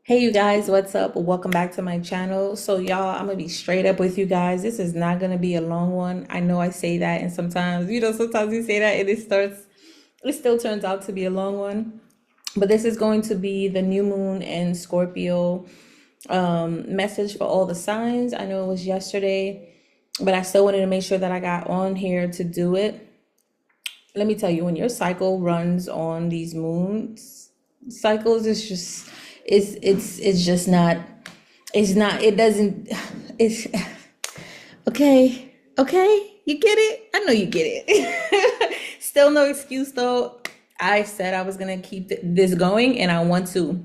Hey you guys, what's up? Welcome back to my channel. So y'all, I'm gonna be straight up with you guys. This is not gonna be a long one. I know I say that, and sometimes, sometimes you say that and it still turns out to be a long one. But this is going to be the new moon in Scorpio message for all the signs. I know it was yesterday, but I still wanted to make sure that I got on here to do it. Let me tell you, when your cycle runs on these moons cycles, it's just not, it doesn't, it's okay, you get it. I know you get it. Still no excuse though. I said I was gonna keep this going, and I want to.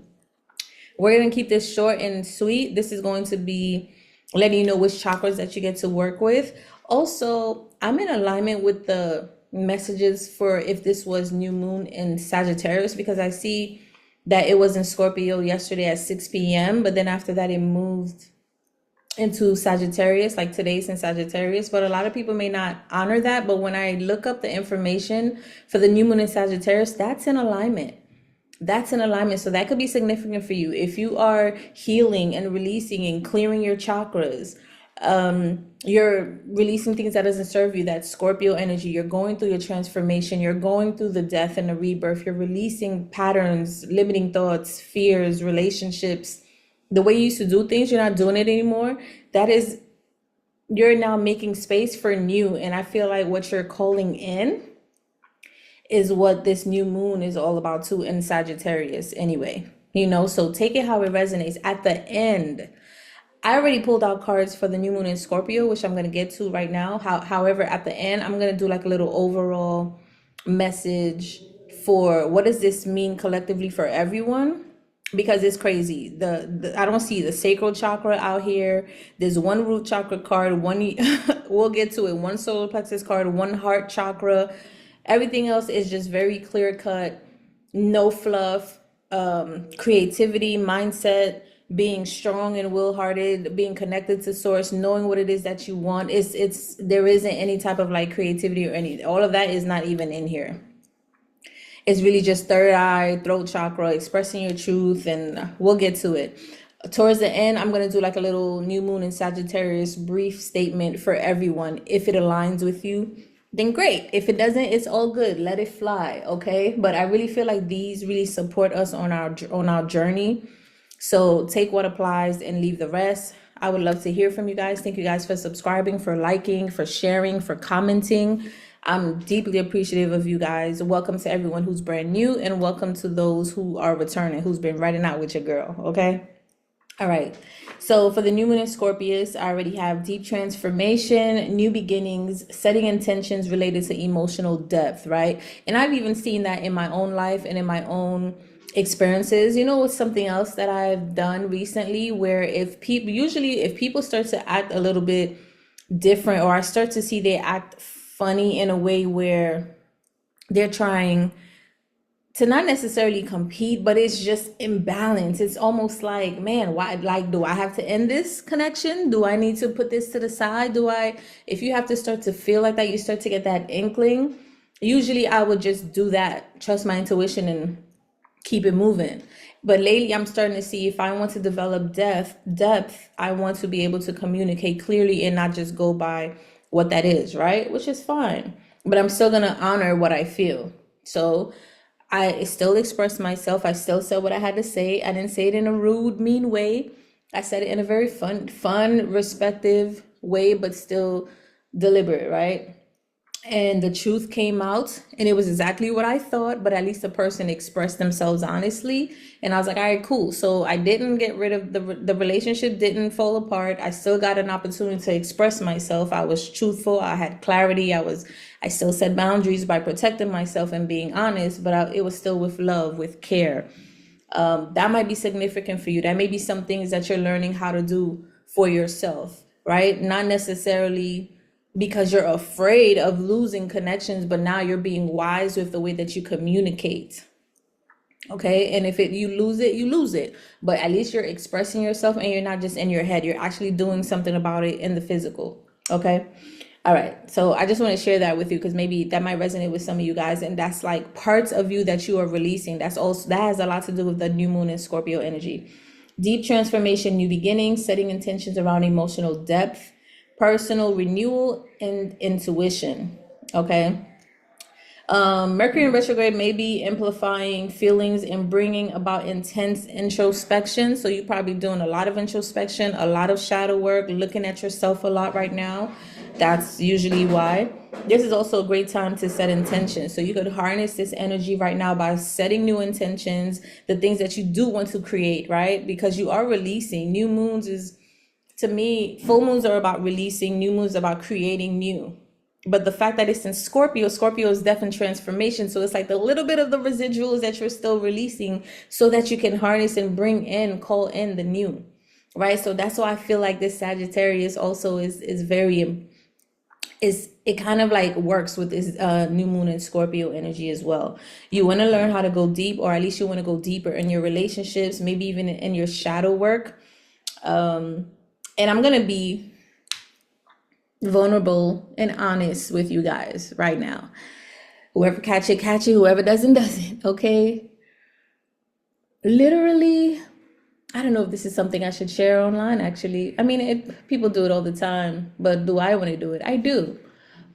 We're gonna keep this short and sweet. This is going to be letting you know which chakras that you get to work with. Also, I'm in alignment with the messages for if this was new moon in Sagittarius, because I see that it was in Scorpio yesterday at 6 p.m., but then after that it moved into Sagittarius, like today's in Sagittarius. But a lot of people may not honor that. But when I look up the information for the new moon in Sagittarius, that's in alignment. That's in alignment. So that could be significant for you. If you are healing and releasing and clearing your chakras, you're releasing things that doesn't serve you, that's Scorpio energy. You're going through your transformation, you're going through the death and the rebirth, you're releasing patterns, limiting thoughts, fears, relationships. The way you used to do things, you're not doing it anymore. That is, you're now making space for new. And I feel like what you're calling in is what this new moon is all about too, in Sagittarius anyway. So take it how it resonates. At the end, I already pulled out cards for the new moon in Scorpio, which I'm going to get to right now. However, at the end, I'm going to do like a little overall message for what does this mean collectively for everyone, because it's crazy. I don't see the sacral chakra out here. There's one root chakra card, one we'll get to it, one solar plexus card, one heart chakra. Everything else is just very clear cut, no fluff, creativity, mindset, being strong and will-hearted, being connected to source, knowing what it is that you want. There isn't any type of like creativity or all of that is not even in here. It's really just third eye, throat chakra, expressing your truth, and we'll get to it. Towards the end, I'm going to do like a little new moon in Sagittarius brief statement for everyone. If it aligns with you, then great. If it doesn't, it's all good. Let it fly, okay? But I really feel like these really support us on our journey. So take what applies and leave the rest. I would love to hear from you guys. Thank you guys for subscribing, for liking, for sharing, for commenting. I'm deeply appreciative of you guys. Welcome to everyone who's brand new, and welcome to those who are returning, who's been riding out with your girl, okay? All right. So for the new moon in Scorpius, I already have deep transformation, new beginnings, setting intentions related to emotional depth, right? And I've even seen that in my own life and in my own experiences. It's something else that I've done recently, where if people start to act a little bit different, or I start to see they act funny in a way where they're trying to not necessarily compete, but it's just imbalance. It's almost like, man, why, like, do I have to end this connection? Do I need to put this to the side? If you have to start to feel like that, you start to get that inkling. Usually I would just do that, trust my intuition and keep it moving. But lately I'm starting to see, if I want to develop depth, I want to be able to communicate clearly and not just go by what that is, right? Which is fine, but I'm still going to honor what I feel. So I still expressed myself. I still said what I had to say. I didn't say it in a rude, mean way. I said it in a very fun, respectful way, but still deliberate, right? And the truth came out, and it was exactly what I thought, but at least the person expressed themselves honestly. And I was like, all right, cool. So I didn't get rid of the relationship, didn't fall apart. I still got an opportunity to express myself. I was truthful. I had clarity. I still set boundaries by protecting myself and being honest, but it was still with love, with care. That might be significant for you. That may be some things that you're learning how to do for yourself, right? Not necessarily because you're afraid of losing connections, but now you're being wise with the way that you communicate. Okay, and if you lose it, you lose it. But at least you're expressing yourself, and you're not just in your head. You're actually doing something about it in the physical. Okay. All right. So I just want to share that with you, because maybe that might resonate with some of you guys. And that's like parts of you that you are releasing. That has a lot to do with the new moon in Scorpio energy. Deep transformation, new beginnings, setting intentions around emotional depth, personal renewal, and intuition. Okay. Mercury in retrograde may be amplifying feelings and bringing about intense introspection. So you're probably doing a lot of introspection, a lot of shadow work, looking at yourself a lot right now. That's usually why. This is also a great time to set intentions. So you could harness this energy right now by setting new intentions, the things that you do want to create, right? Because you are releasing. New moons is, to me, full moons are about releasing, new moons about creating new. But the fact that it's in Scorpio, Scorpio is death and transformation. So it's like the little bit of the residuals that you're still releasing so that you can harness and bring in, call in the new, right? So that's why I feel like this Sagittarius also is very, it kind of like works with this new moon and Scorpio energy as well. You want to learn how to go deep, or at least you want to go deeper in your relationships, maybe even in your shadow work. And I'm going to be vulnerable and honest with you guys right now. Whoever catch it, whoever doesn't, okay? Literally, I don't know if this is something I should share online, actually. I mean, people do it all the time, but do I want to do it? I do.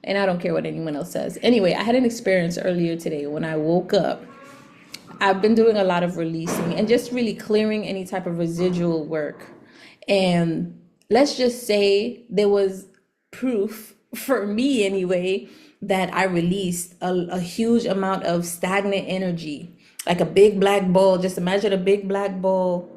And I don't care what anyone else says. Anyway, I had an experience earlier today when I woke up. I've been doing a lot of releasing and just really clearing any type of residual work. And let's just say there was proof, for me anyway, that I released a huge amount of stagnant energy, like a big black ball. Just imagine a big black ball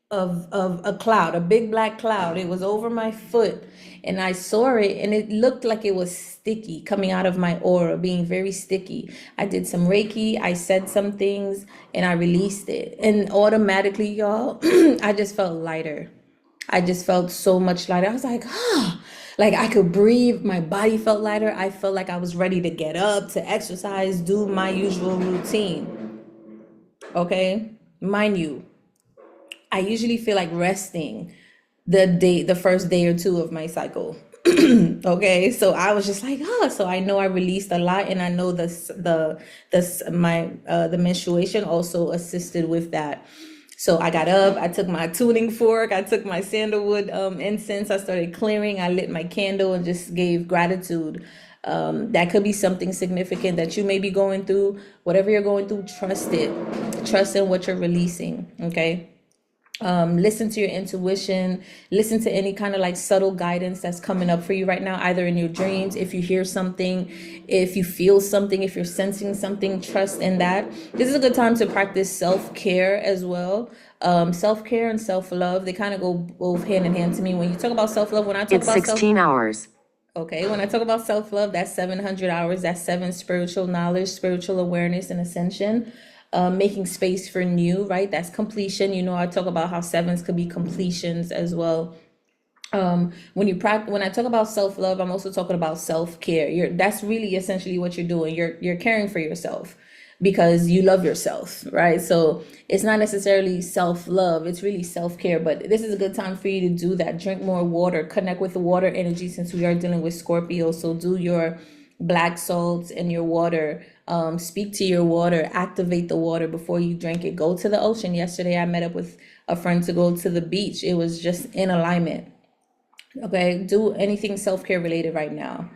of a cloud, a big black cloud. It was over my foot and I saw it and it looked like it was sticky coming out of my aura, being very sticky. I did some Reiki, I said some things, and I released it. And automatically, y'all, I just felt lighter. I just felt so much lighter. I was like, ah, like I could breathe. My body felt lighter. I felt like I was ready to get up, to exercise, do my usual routine. Okay, mind you, I usually feel like resting the first day or two of my cycle. Okay, so I was just like, oh, so I know I released a lot, and I know the menstruation also assisted with that. So I got up, I took my tuning fork, I took my sandalwood incense, I started clearing, I lit my candle and just gave gratitude. That could be something significant that you may be going through. Whatever you're going through, trust it. Trust in what you're releasing, okay? Listen to your intuition, listen to any kind of like subtle guidance that's coming up for you right now, either in your dreams. If you hear something, if you feel something, if you're sensing something, trust in that. This is a good time to practice self-care as well. Self-care and self-love, they kind of go both hand in hand to me. When you talk about self-love, when I talk about 16 hours. Okay, when I talk about self-love, that's 700 hours, that's 7 spiritual knowledge, spiritual awareness, and ascension. Making space for new, right? That's completion. You know, I talk about how sevens could be completions as well. When I talk about self-love, I'm also talking about self-care. That's really essentially what you're doing. You're caring for yourself because you love yourself, right? So it's not necessarily self-love, it's really self-care. But this is a good time for you to do that. Drink more water, connect with the water energy, since we are dealing with Scorpio. So do your black salts in your water. Speak to your water, activate the water before you drink it. Go to the ocean. Yesterday I met up with a friend to go to the beach. It was just in alignment. Okay, do anything self-care related right now,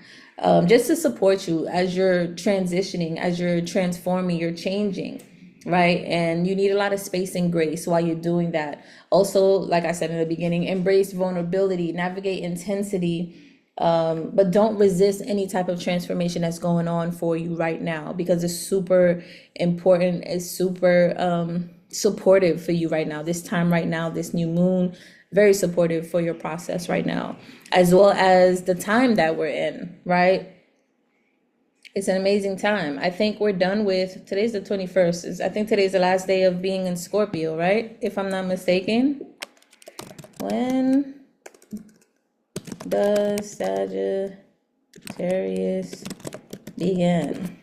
just to support you as you're transitioning, as you're transforming, you're changing, right? And you need a lot of space and grace while you're doing that. Also, like I said in the beginning, embrace vulnerability, navigate intensity, but don't resist any type of transformation that's going on for you right now, because it's super important. It's super supportive for you right now, this time right now, this new moon, very supportive for your process right now, as well as the time that we're in, right? It's an amazing time. I think we're done with, today's the 21st. I think today's the last day of being in Scorpio, right? If I'm not mistaken. When does Sagittarius begin?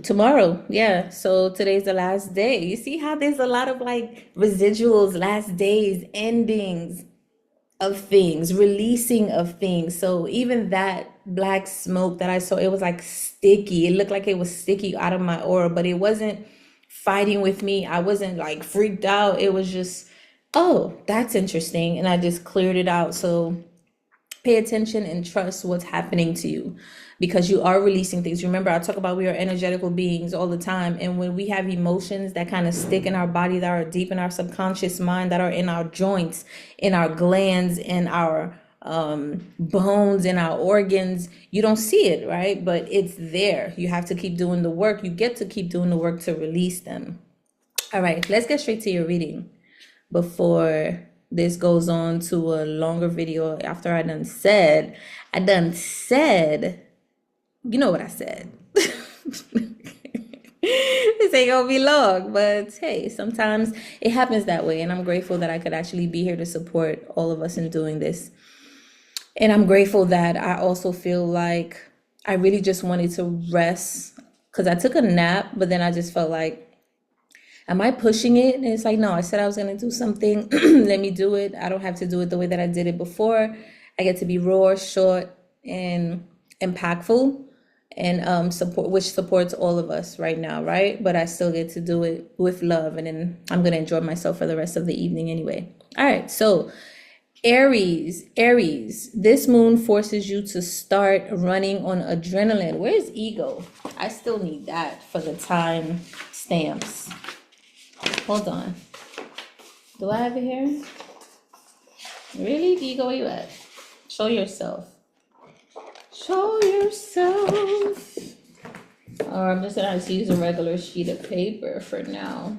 Tomorrow. Yeah, so today's the last day. You see how there's a lot of like residuals, last days, endings of things, releasing of things. So even that black smoke that I saw, it was like sticky. It looked like it was sticky out of my aura, but it wasn't fighting with me. I wasn't like freaked out. It was just, oh, that's interesting. And I just cleared it out. So pay attention and trust what's happening to you, because you are releasing things. Remember, I talk about we are energetical beings all the time. And when we have emotions that kind of stick in our body, that are deep in our subconscious mind, that are in our joints, in our glands, in our bones, in our organs, you don't see it, right? But it's there. You have to keep doing the work. You get to keep doing the work to release them. All right, let's get straight to your reading before this goes on to a longer video. After I done said, you know what I said. This ain't gonna be long, but hey, sometimes it happens that way. And I'm grateful that I could actually be here to support all of us in doing this. And I'm grateful that I also feel like I really just wanted to rest, because I took a nap, but then I just felt like, am I pushing it? And it's like, no, I said I was going to do something. Let me do it. I don't have to do it the way that I did it before. I get to be raw, short, and impactful, and which supports all of us right now, right? But I still get to do it with love, and then I'm going to enjoy myself for the rest of the evening anyway. All right, so Aries, this moon forces you to start running on adrenaline. Where's ego? I still need that for the time stamps. Hold on. Do I have it here? Really? Ego, where you at? Show yourself. Show yourself. Or I'm just gonna have to use a regular sheet of paper for now.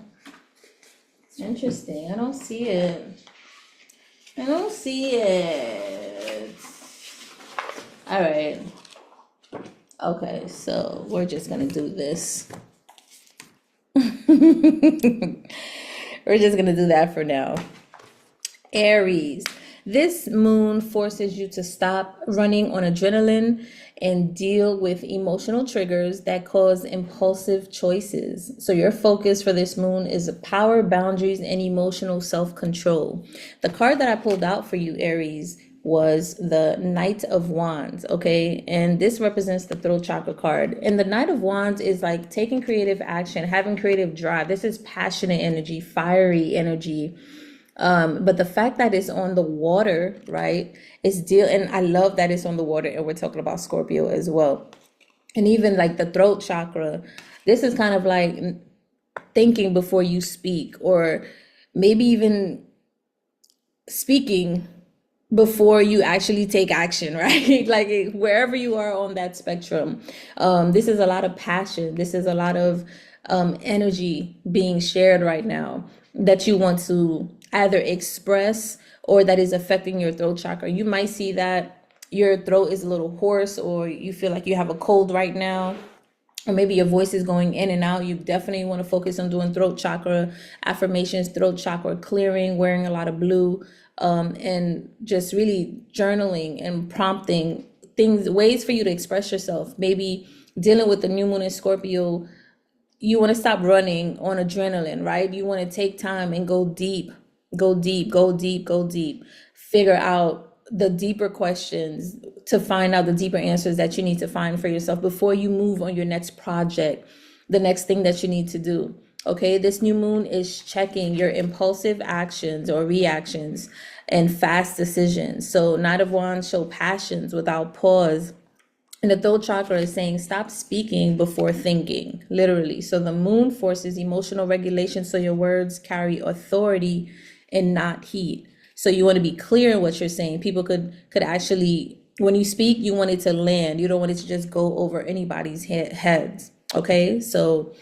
Interesting. I don't see it. I don't see it. All right. Okay, so we're just gonna do this. We're just gonna do that for now. Aries, this moon forces you to stop running on adrenaline and deal with emotional triggers that cause impulsive choices. So your focus for this moon is power, boundaries, and emotional self-control. The card that I pulled out for you, Aries, was the Knight of Wands, okay? And this represents the throat chakra card. And the Knight of Wands is like taking creative action, having creative drive. This is passionate energy, fiery energy. But the fact that it's on the water, right, and I love that it's on the water, and we're talking about Scorpio as well. And even like the throat chakra, this is kind of like thinking before you speak, or maybe even speaking before you actually take action, right? Like wherever you are on that spectrum, this is a lot of passion. This is a lot of energy being shared right now that you want to either express or that is affecting your throat chakra. You might see that your throat is a little hoarse, or you feel like you have a cold right now, or maybe your voice is going in and out. You definitely want to focus on doing throat chakra affirmations, throat chakra clearing, wearing a lot of blue, and just really journaling and prompting things, ways for you to express yourself. Maybe dealing with the new moon in Scorpio, you want to stop running on adrenaline, right? You want to take time and go deep. Figure out the deeper questions to find out the deeper answers that you need to find for yourself before you move on your next project, the next thing that you need to do. Okay, this new moon is checking your impulsive actions or reactions and fast decisions. So Knight of Wands show passions without pause. And the throat chakra is saying, stop speaking before thinking, literally. So the moon forces emotional regulation, so your words carry authority and not heat. So you want to be clear in what you're saying. People could actually, when you speak, you want it to land. You don't want it to just go over anybody's heads. Okay, so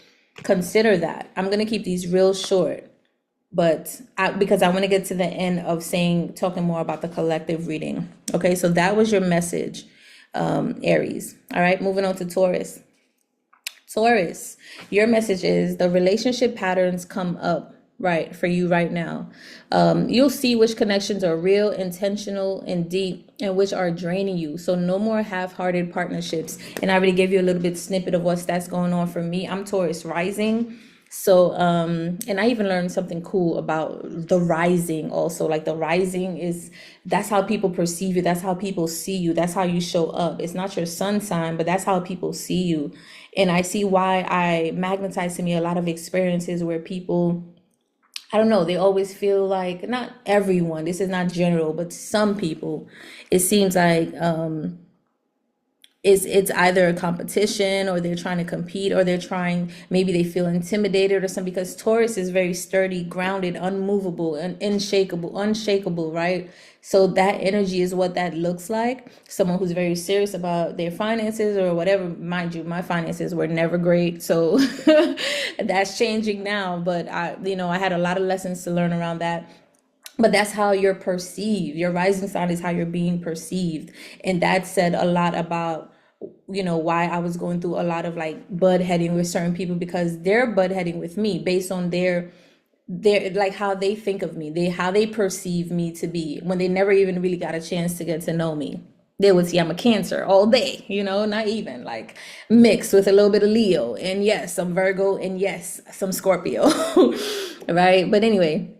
consider that. I'm going to keep these real short, but because I want to get to the end of talking more about the collective reading. Okay, so that was your message, Aries. All right, moving on to Taurus. Taurus, your message is the relationship patterns come up right for you right now. You'll see which connections are real, intentional, and deep, and which are draining you. So no more half-hearted partnerships. And I already gave you a little bit snippet of that's going on for me. I'm Taurus rising. So, and I even learned something cool about the rising also. Like the rising that's how people perceive you. That's how people see you. That's how you show up. It's not your sun sign, but that's how people see you. And I see why I magnetize to me a lot of experiences where people, I don't know, they always feel like, not everyone, this is not general, but some people, it seems like it's either a competition, or they're trying to compete, or they're trying, maybe they feel intimidated or something, because Taurus is very sturdy, grounded, unmovable, and unshakable, right? So that energy is what that looks like. Someone who's very serious about their finances or whatever. Mind you, my finances were never great, so that's changing now. But I had a lot of lessons to learn around that. But that's how you're perceived. Your rising sign is how you're being perceived. And that said a lot about, why I was going through a lot of like bud heading with certain people, because they're bud heading with me based on their like how they think of me, how they perceive me to be, when they never even really got a chance to get to know me. They would see I'm a Cancer all day, not even like mixed with a little bit of Leo, and yes, some Virgo, and yes, some Scorpio, right? But anyway,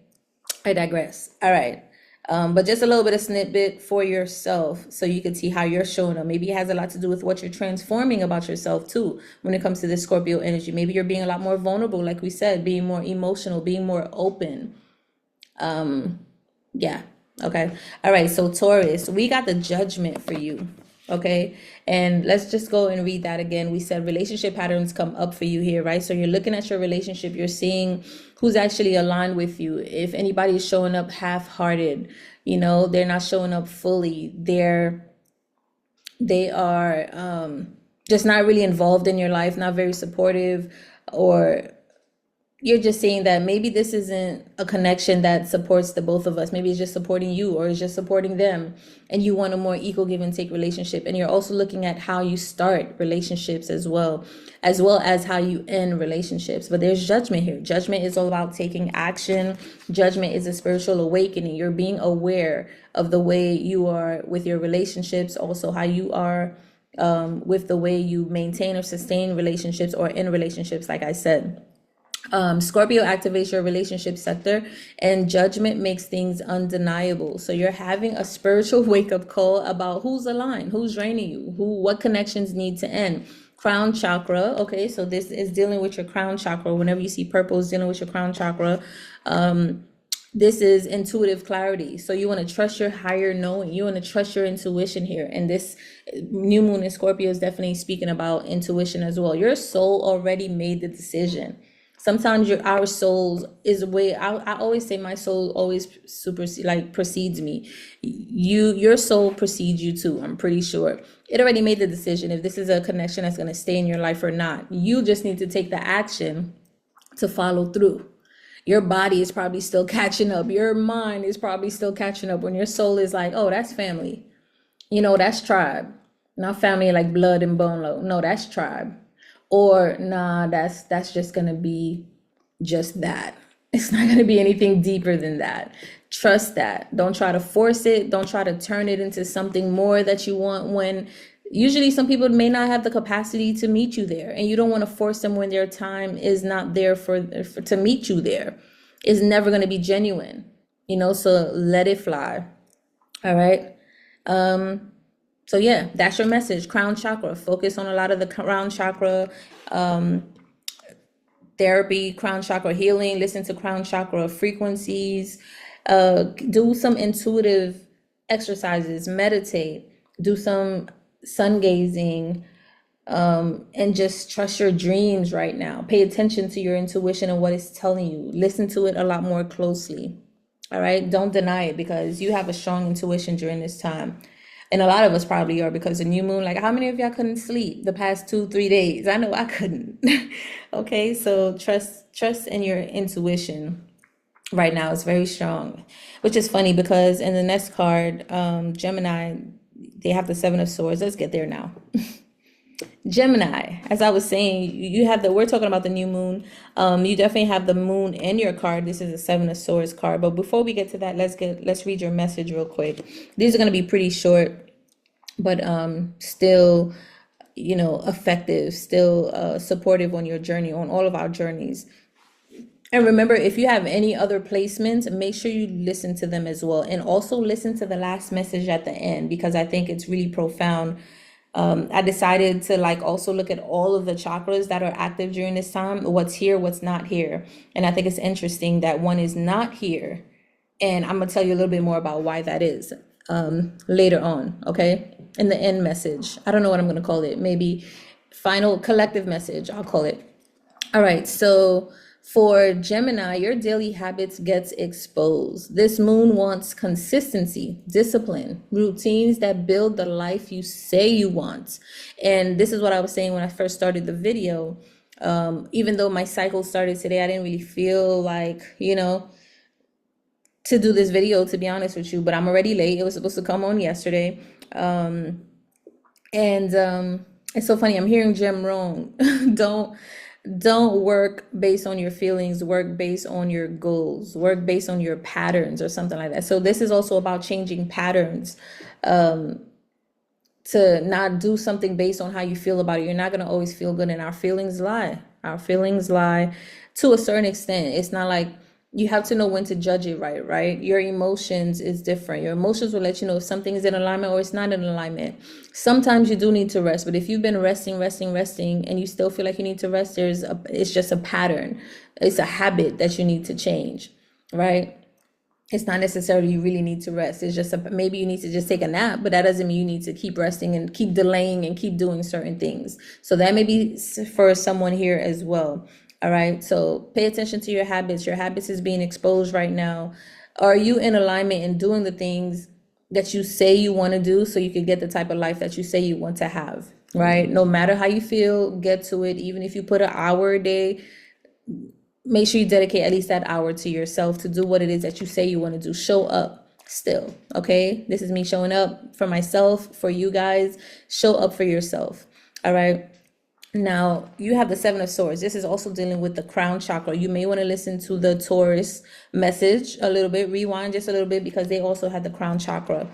I digress. All right. But just a little bit of snippet for yourself so you can see how you're showing up. Maybe it has a lot to do with what you're transforming about yourself too when it comes to this Scorpio energy. Maybe you're being a lot more vulnerable, like we said, being more emotional, being more open. Yeah. Okay. All right. So Taurus, we got the Judgment for you. Okay. And let's just go and read that again. We said relationship patterns come up for you here, right? So you're looking at your relationship, you're seeing who's actually aligned with you. If anybody is showing up half-hearted, they're not showing up fully. They are just not really involved in your life, not very supportive, or you're just saying that maybe this isn't a connection that supports the both of us. Maybe it's just supporting you, or it's just supporting them, and you want a more equal give and take relationship. And you're also looking at how you start relationships as well as how you end relationships. But there's Judgment here. Judgment is all about taking action. Judgment is a spiritual awakening. You're being aware of the way you are with your relationships, also how you are with the way you maintain or sustain relationships or in relationships, like I said. Scorpio activates your relationship sector, and Judgment makes things undeniable. So you're having a spiritual wake-up call about who's aligned, who's draining you, what connections need to end. Crown chakra. Okay, so this is dealing with your crown chakra. Whenever you see purple, it's dealing with your crown chakra. This is intuitive clarity. So you want to trust your higher knowing. You want to trust your intuition here. And this new moon in Scorpio is definitely speaking about intuition as well. Your soul already made the decision. Sometimes our souls is way, I always say my soul always precedes me. Your soul precedes you too, I'm pretty sure. It already made the decision if this is a connection that's going to stay in your life or not. You just need to take the action to follow through. Your body is probably still catching up. Your mind is probably still catching up when your soul is like, oh, that's family. That's tribe. Not family like blood and bone. No, that's tribe. Or nah, that's just gonna be just that. It's not gonna be anything deeper than that. Trust that. Don't try to force it. Don't try to turn it into something more that you want, when usually some people may not have the capacity to meet you there, and you don't want to force them when their time is not there for to meet you there. It's never gonna be genuine, so let it fly. All right. So yeah, that's your message. Crown chakra. Focus on a lot of the crown chakra therapy, crown chakra healing. Listen to crown chakra frequencies. Do some intuitive exercises. Meditate. Do some sun gazing. And just trust your dreams right now. Pay attention to your intuition and what it's telling you. Listen to it a lot more closely. All right. Don't deny it, because you have a strong intuition during this time. And a lot of us probably are, because the new moon, like how many of y'all couldn't sleep the past 2-3 days? I know I couldn't. Okay, so trust in your intuition right now is very strong, which is funny because in the next card, Gemini, they have the Seven of Swords. Let's get there now. Gemini, as I was saying, you have we're talking about the new moon. You definitely have the moon in your card. This is a Seven of Swords card. But before we get to that, let's read your message real quick. These are going to be pretty short, but still, effective, still supportive on your journey, on all of our journeys. And remember, if you have any other placements, make sure you listen to them as well. And also listen to the last message at the end, because I think it's really profound I decided to like also look at all of the chakras that are active during this time, what's here, what's not here. And I think it's interesting that one is not here. And I'm gonna tell you a little bit more about why that is later on, okay? In the end message. I don't know what I'm gonna call it. Maybe final collective message, I'll call it. All right, so for Gemini, your daily habits gets exposed. This moon wants consistency, discipline, routines that build the life you say you want. And this is what I was saying when I first started the video. Even though my cycle started today, I didn't really feel like, to do this video, to be honest with you, but I'm already late. It was supposed to come on yesterday. And it's so funny. I'm hearing Jim wrong. Don't work based on your feelings, work based on your goals, work based on your patterns or something like that. So this is also about changing patterns, to not do something based on how you feel about it. You're not going to always feel good, and our feelings lie. Our feelings lie to a certain extent. It's not like you have to know when to judge it, right? Your emotions is different. Your emotions will let you know if something is in alignment or it's not in alignment. Sometimes you do need to rest, but if you've been resting, and you still feel like you need to rest, it's just a pattern. It's a habit that you need to change, right? It's not necessarily you really need to rest. It's just maybe you need to just take a nap, but that doesn't mean you need to keep resting and keep delaying and keep doing certain things. So that may be for someone here as well. All right, so pay attention to your habits. Your habits is being exposed right now. Are you in alignment and doing the things that you say you want to do so you can get the type of life that you say you want to have, right? No matter how you feel, get to it. Even if you put an hour a day, make sure you dedicate at least that hour to yourself to do what it is that you say you want to do. Show up still, okay? This is me showing up for myself, for you guys. Show up for yourself, all right? Now, you have the Seven of Swords. This is also dealing with the crown chakra. You may want to listen to the Taurus message a little bit, rewind just a little bit, because they also had the crown chakra.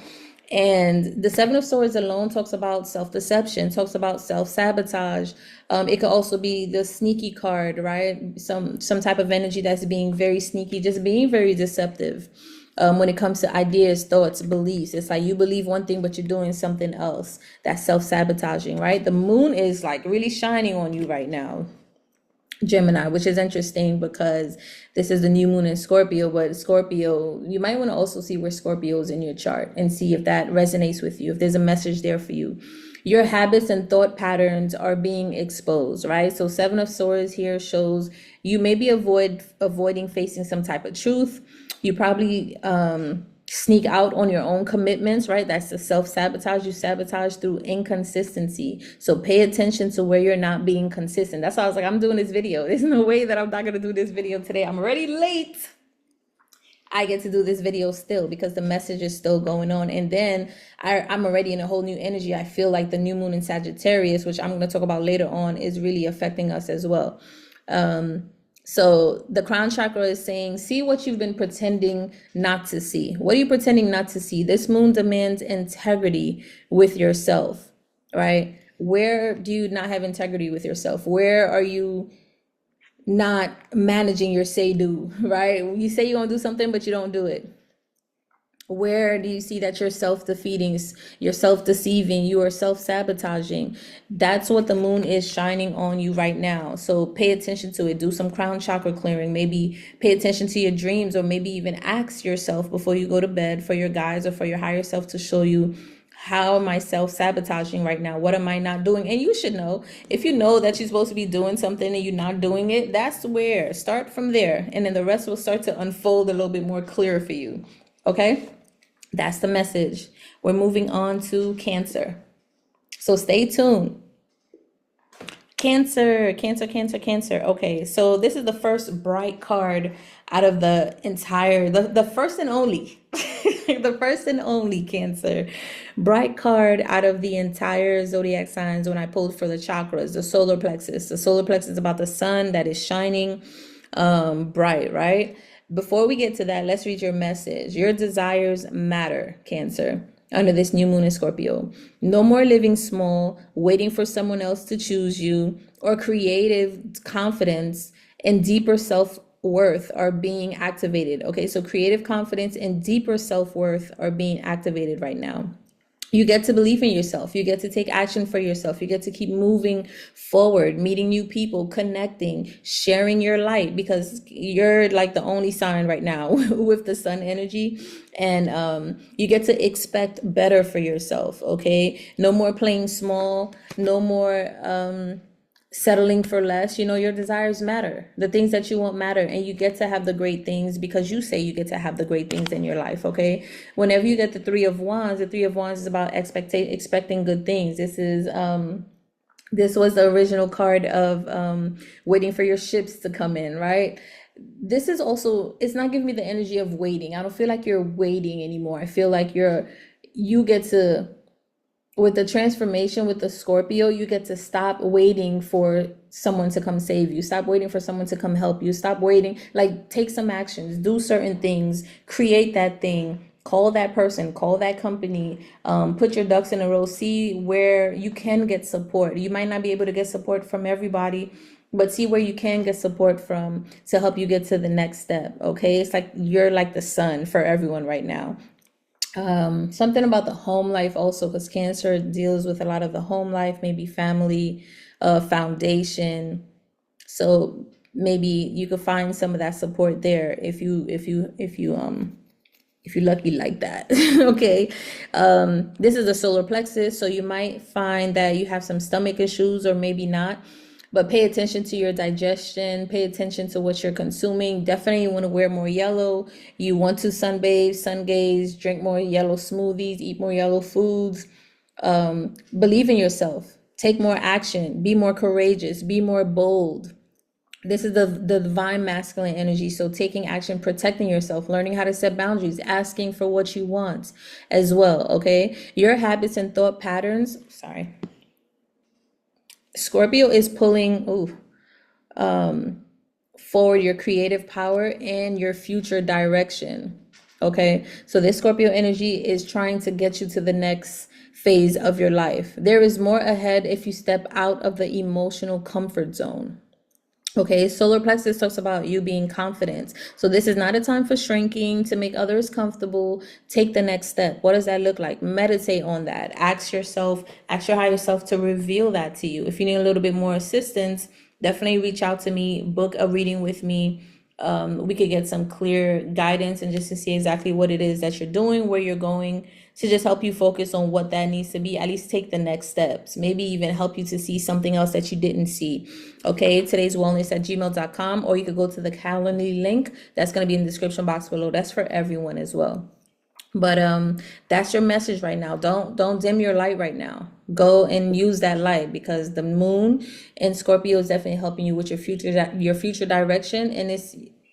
And the Seven of Swords alone talks about self-deception, talks about self-sabotage. It could also be the sneaky card, right? Some type of energy that's being very sneaky, just being very deceptive. When it comes to ideas, thoughts, beliefs, it's like you believe one thing, but you're doing something else. That's self-sabotaging, right? The moon is like really shining on you right now, Gemini, which is interesting because this is the new moon in Scorpio, but Scorpio, you might want to also see where Scorpio is in your chart and see if that resonates with you, if there's a message there for you. Your habits and thought patterns are being exposed, right? So Seven of Swords here shows you may be avoiding facing some type of truth. You probably sneak out on your own commitments, right? That's the self-sabotage. You sabotage through inconsistency. So pay attention to where you're not being consistent. That's why I was like, I'm doing this video. There's no way that I'm not going to do this video today. I'm already late. I get to do this video still because the message is still going on. And then I'm already in a whole new energy. I feel like the new moon in Sagittarius, which I'm going to talk about later on, is really affecting us as well. So the crown chakra is saying, see what you've been pretending not to see. What are you pretending not to see? This moon demands integrity with yourself, right? Where do you not have integrity with yourself? Where are you not managing your say-do, right? You say you're gonna do something, but you don't do it. Where do you see that you're self-defeating, you're self-deceiving, you are self-sabotaging? That's what the moon is shining on you right now. So pay attention to it. Do some crown chakra clearing. Maybe pay attention to your dreams, or maybe even ask yourself before you go to bed, for your guides or for your higher self to show you, how am I self-sabotaging right now? What am I not doing? And you should know, if you know that you're supposed to be doing something and you're not doing it, that's where, start from there. And then the rest will start to unfold a little bit more clear for you. Okay? That's the message. We're moving on to Cancer. So stay tuned. Cancer. Okay, so this is the first bright card out of the entire, the first and only, the first and only Cancer. Bright card out of the entire zodiac signs when I pulled for the chakras, the solar plexus. The solar plexus is about the sun that is shining bright, right? Before we get to that, let's read your message. Your desires matter, Cancer, under this new moon in Scorpio. No more living small, waiting for someone else to choose you, or creative confidence and deeper self-worth are being activated. Okay, so creative confidence and deeper self-worth are being activated right now. You get to believe in yourself. You get to take action for yourself. You get to keep moving forward, meeting new people, connecting, sharing your light, because you're like the only sign right now with the sun energy. And you get to expect better for yourself. Okay. No more playing small. No more settling for less. Your desires matter. The things that you want matter, and you get to have the great things because you say you get to have the great things in your life. Okay. Whenever you get the Three of Wands, the Three of Wands is about expecting good things. This was the original card of waiting for your ships to come in, right? This is also, it's not giving me the energy of waiting. I don't feel like you're waiting anymore. I feel like you get to, with the transformation with the Scorpio, you get to stop waiting for someone to come save you. Stop waiting for someone to come help you. Stop waiting. Like, take some actions, do certain things, create that thing, call that person, call that company, put your ducks in a row, see where you can get support. You might not be able to get support from everybody, but see where you can get support from to help you get to the next step. Okay. It's like you're like the sun for everyone right now. Something about the home life also, because Cancer deals with a lot of the home life, maybe family, foundation. So maybe you could find some of that support there if you're lucky like that. Okay. This is the solar plexus, so you might find that you have some stomach issues, or maybe not. But pay attention to your digestion, pay attention to what you're consuming. Definitely you want to wear more yellow. You want to sunbathe, sun gaze, drink more yellow smoothies, eat more yellow foods. Believe in yourself. Take more action. Be more courageous. Be more bold. This is the divine masculine energy. So taking action, protecting yourself, learning how to set boundaries, asking for what you want as well. Okay. Your habits and thought patterns. Sorry. Scorpio is pulling forward your creative power and your future direction. Okay. So this Scorpio energy is trying to get you to the next phase of your life. There is more ahead if you step out of the emotional comfort zone. Okay, solar plexus talks about you being confident. So this is not a time for shrinking to make others comfortable. Take the next step. What does that look like? Meditate on that. Ask your higher self to reveal that to you. If you need a little bit more assistance, definitely reach out to me, book a reading with me. We could get some clear guidance and just to see exactly what it is that you're doing, where you're going, to just help you focus on what that needs to be. At least take the next steps, maybe even help you to see something else that you didn't see. Okay, today's wellness at gmail.com, or you could go to the Calendly link that's going to be in the description box below. That's for everyone as well. But that's your message right now. Don't dim your light right now. Go and use that light, because the moon in Scorpio is definitely helping you with your future direction. And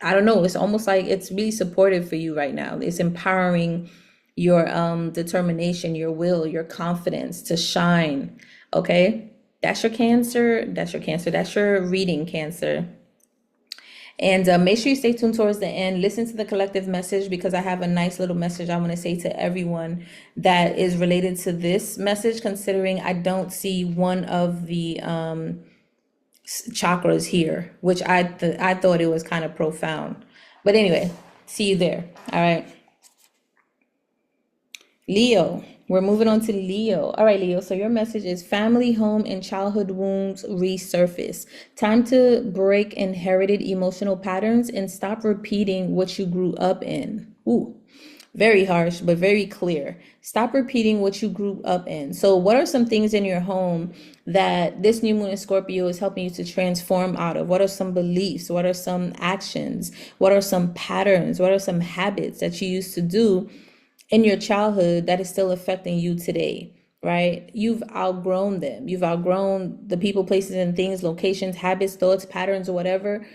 I don't know, it's almost like it's really supportive for you right now. It's empowering your determination, your will, your confidence to shine. Okay, that's your Cancer. That's your reading, Cancer. And make sure you stay tuned towards the end. Listen to the collective message, because I have a nice little message I want to say to everyone that is related to this message, considering I don't see one of the chakras here, which I thought it was kind of profound. But anyway, see you there. All right. Leo, we're moving on to Leo. All right, Leo. So your message is family, home, and childhood wounds resurface. Time to break inherited emotional patterns and stop repeating what you grew up in. Ooh, very harsh, but very clear. Stop repeating what you grew up in. So what are some things in your home that this new moon in Scorpio is helping you to transform out of? What are some beliefs? What are some actions? What are some patterns? What are some habits that you used to do in your childhood that is still affecting you today, right? You've outgrown them. You've outgrown the people, places, and things, locations, habits, thoughts, patterns, or whatever.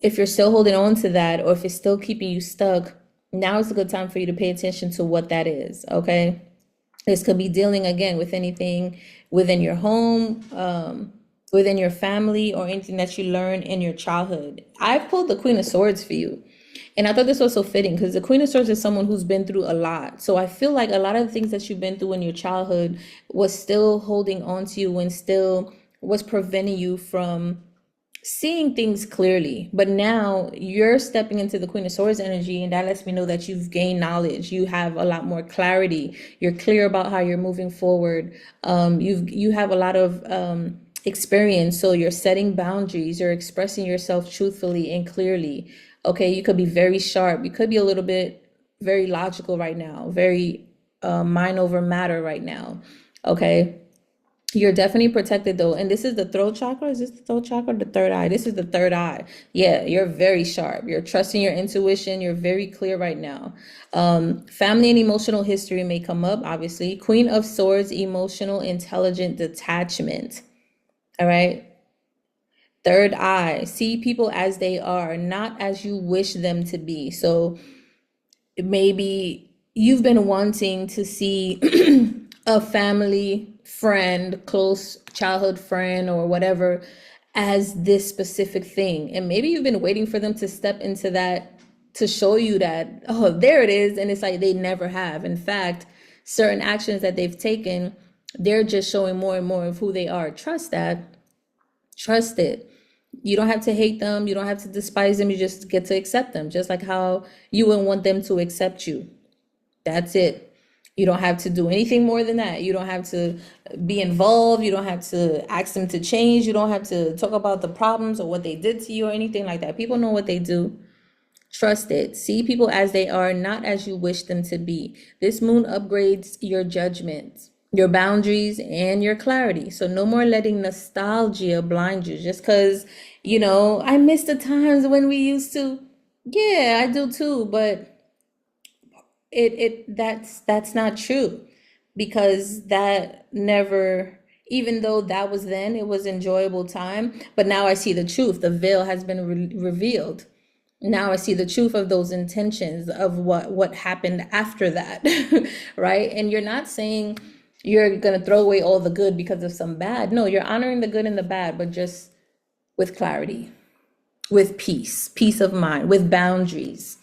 If you're still holding on to that, or if it's still keeping you stuck, now is a good time for you to pay attention to what that is, okay? This could be dealing, again, with anything within your home, within your family, or anything that you learned in your childhood. I've pulled the Queen of Swords for you. And I thought this was so fitting, because the Queen of Swords is someone who's been through a lot. So I feel like a lot of the things that you've been through in your childhood was still holding on to you and still was preventing you from seeing things clearly. But now you're stepping into the Queen of Swords energy, and that lets me know that you've gained knowledge. You have a lot more clarity. You're clear about how you're moving forward. You have a lot of experience, so you're setting boundaries. You're expressing yourself truthfully and clearly. Okay, you could be very sharp. You could be a little bit very logical right now, very mind over matter right now. Okay. You're definitely protected though. And this is the throat chakra. Is this the throat chakra or the third eye? This is the third eye. Yeah, you're very sharp. You're trusting your intuition. You're very clear right now. Family and emotional history may come up, obviously. Queen of Swords, emotional, intelligent detachment. All right. Third eye, see people as they are, not as you wish them to be. So maybe you've been wanting to see a family friend, close childhood friend or whatever, as this specific thing. And maybe you've been waiting for them to step into that, to show you that, oh, there it is. And it's like they never have. In fact, certain actions that they've taken, they're just showing more and more of who they are. Trust that. Trust it. You don't have to hate them. You don't have to despise them. You just get to accept them, just like how you wouldn't want them to accept you. That's it. You don't have to do anything more than that. You don't have to be involved. You don't have to ask them to change. You don't have to talk about the problems or what they did to you or anything like that. People know what they do. Trust it. See people as they are, not as you wish them to be. This moon upgrades your judgment, your boundaries, and your clarity. So no more letting nostalgia blind you just because, I miss the times when we used to. Yeah, I do too, but that's not true, because that never, even though that was then, it was enjoyable time, but now I see the truth. The veil has been revealed. Now I see the truth of those intentions of what happened after that. Right? And you're not saying you're gonna throw away all the good because of some bad. No, you're honoring the good and the bad, but just with clarity, with peace of mind, with boundaries,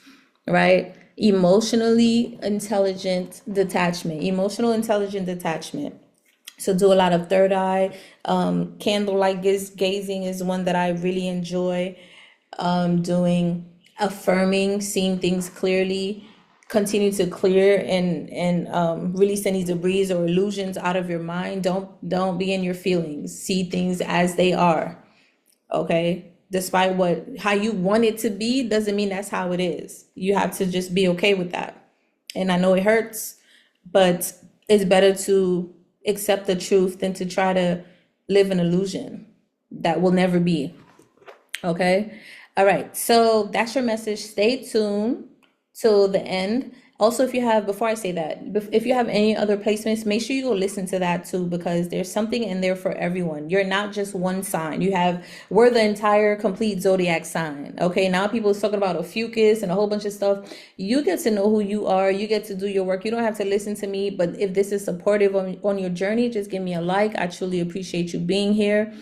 right? Emotional intelligent detachment. So do a lot of third eye. Candlelight gazing is one that I really enjoy doing. Affirming, seeing things clearly. Continue to clear and release any debris or illusions out of your mind. Don't be in your feelings. See things as they are. Okay? Despite how you want it to be, doesn't mean that's how it is. You have to just be okay with that. And I know it hurts, but it's better to accept the truth than to try to live an illusion that will never be. Okay? All right. So that's your message. Stay tuned till the end. Also, before I say that, if you have any other placements, make sure you go listen to that too, because there's something in there for everyone. You're not just one sign. We're the entire complete zodiac sign. Okay. Now people are talking about Ophiuchus and a whole bunch of stuff. You get to know who you are. You get to do your work. You don't have to listen to me, but if this is supportive on your journey, just give me a like. I truly appreciate you being here.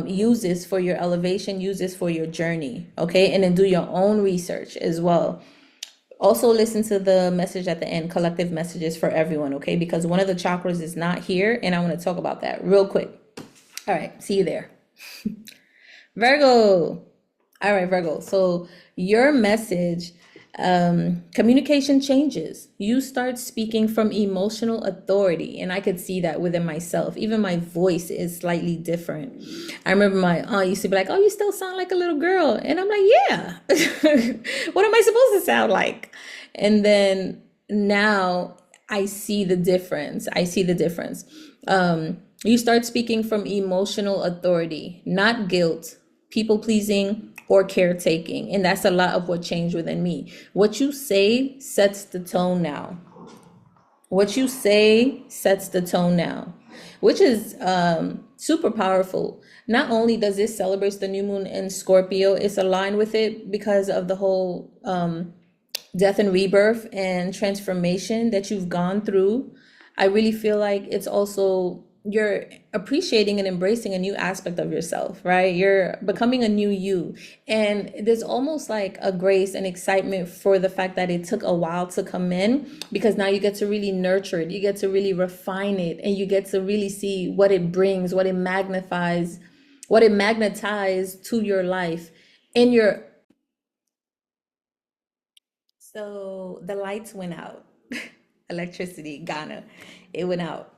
Use this for your elevation. Use this for your journey. Okay. And then do your own research as well. Also listen to the message at the end, collective messages for everyone, okay? Because one of the chakras is not here, and I want to talk about that real quick. All right, see you there. Virgo. All right, Virgo. So your message, communication changes. You start speaking from emotional authority, and I could see that within myself. Even my voice is slightly different. I remember my aunt used to be like, "Oh, you still sound like a little girl," and I'm like, "Yeah." What am I supposed to sound like? And then now I see the difference. You start speaking from emotional authority, not guilt, people pleasing, or caretaking. And that's a lot of what changed within me. What you say sets the tone now. Which is super powerful. Not only does this celebrate the new moon in Scorpio, it's aligned with it because of the whole death and rebirth and transformation that you've gone through. I really feel like it's also, you're appreciating and embracing a new aspect of yourself, right? You're becoming a new you. And there's almost like a grace and excitement for the fact that it took a while to come in, because now you get to really nurture it. You get to really refine it, and you get to really see what it brings, what it magnifies what it magnetized to your life in your. So the lights went out. Electricity, Ghana, it went out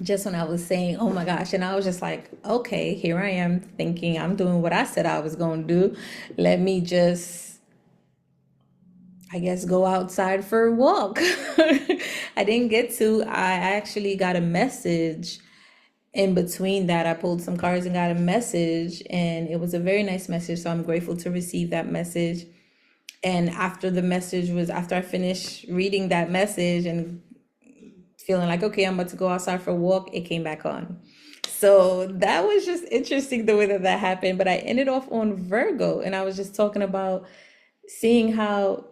just when I was saying, oh my gosh. And I was just like, okay, here I am thinking I'm doing what I said I was going to do. Let me just, I guess, go outside for a walk. I didn't get to. I actually got a message in between that. I pulled some cards and got a message, and it was a very nice message. So I'm grateful to receive that message. And after I finished reading that message and feeling like, okay, I'm about to go outside for a walk, it came back on. So that was just interesting the way that that happened. But I ended off on Virgo, and I was just talking about seeing how,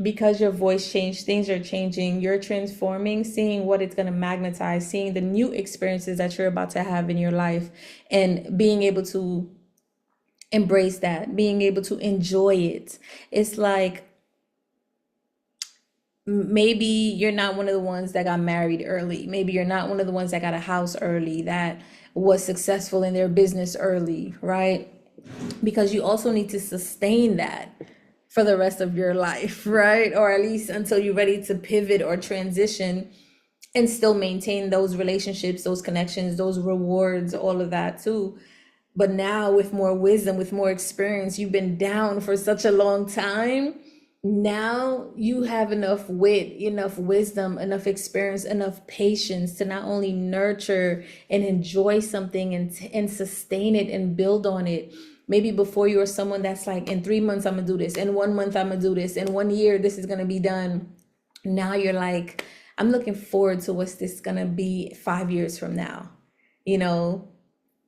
because your voice changed, things are changing, you're transforming, seeing what it's going to magnetize, seeing the new experiences that you're about to have in your life, and being able to embrace that, being able to enjoy it. It's like, maybe you're not one of the ones that got married early. Maybe you're not one of the ones that got a house early, that was successful in their business early, right? Because you also need to sustain that for the rest of your life, right? Or at least until you're ready to pivot or transition and still maintain those relationships, those connections, those rewards, all of that too. But now, with more wisdom, with more experience, you've been down for such a long time. Now you have enough wit, enough wisdom, enough experience, enough patience to not only nurture and enjoy something and sustain it and build on it. Maybe before you were someone that's like, in 3 months I'm gonna do this, in 1 month I'm gonna do this, in 1 year this is gonna be done. Now you're like, I'm looking forward to what's this gonna be 5 years from now, you know,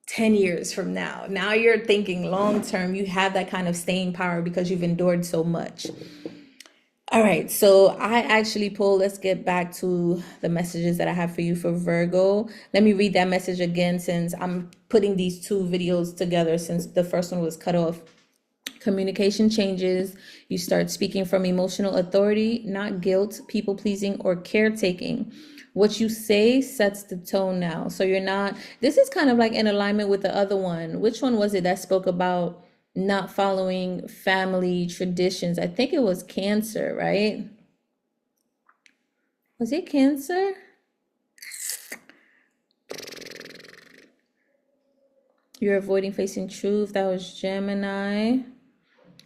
10 years from now. Now you're thinking long term. You have that kind of staying power because you've endured so much. All right, so I actually pulled, let's get back to the messages that I have for you for Virgo. Let me read that message again, since I'm putting these two videos together, since the first one was cut off. Communication changes. You start speaking from emotional authority, not guilt, people pleasing, or caretaking. What you say sets the tone now. So you're not, this is kind of like in alignment with the other one. Which one was it that spoke about not following family traditions? I think it was Cancer, right? Was it Cancer? You're avoiding facing truth. That was Gemini.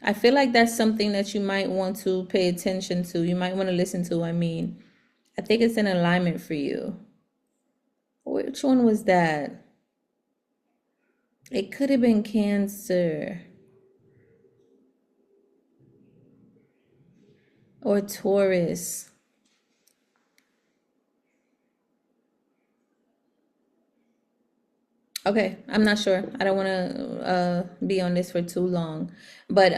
I feel like that's something that you might want to pay attention to. You might want to listen to. I think it's in alignment for you. Which one was that? It could have been Cancer or Taurus. Okay, I'm not sure. I don't want to be on this for too long, but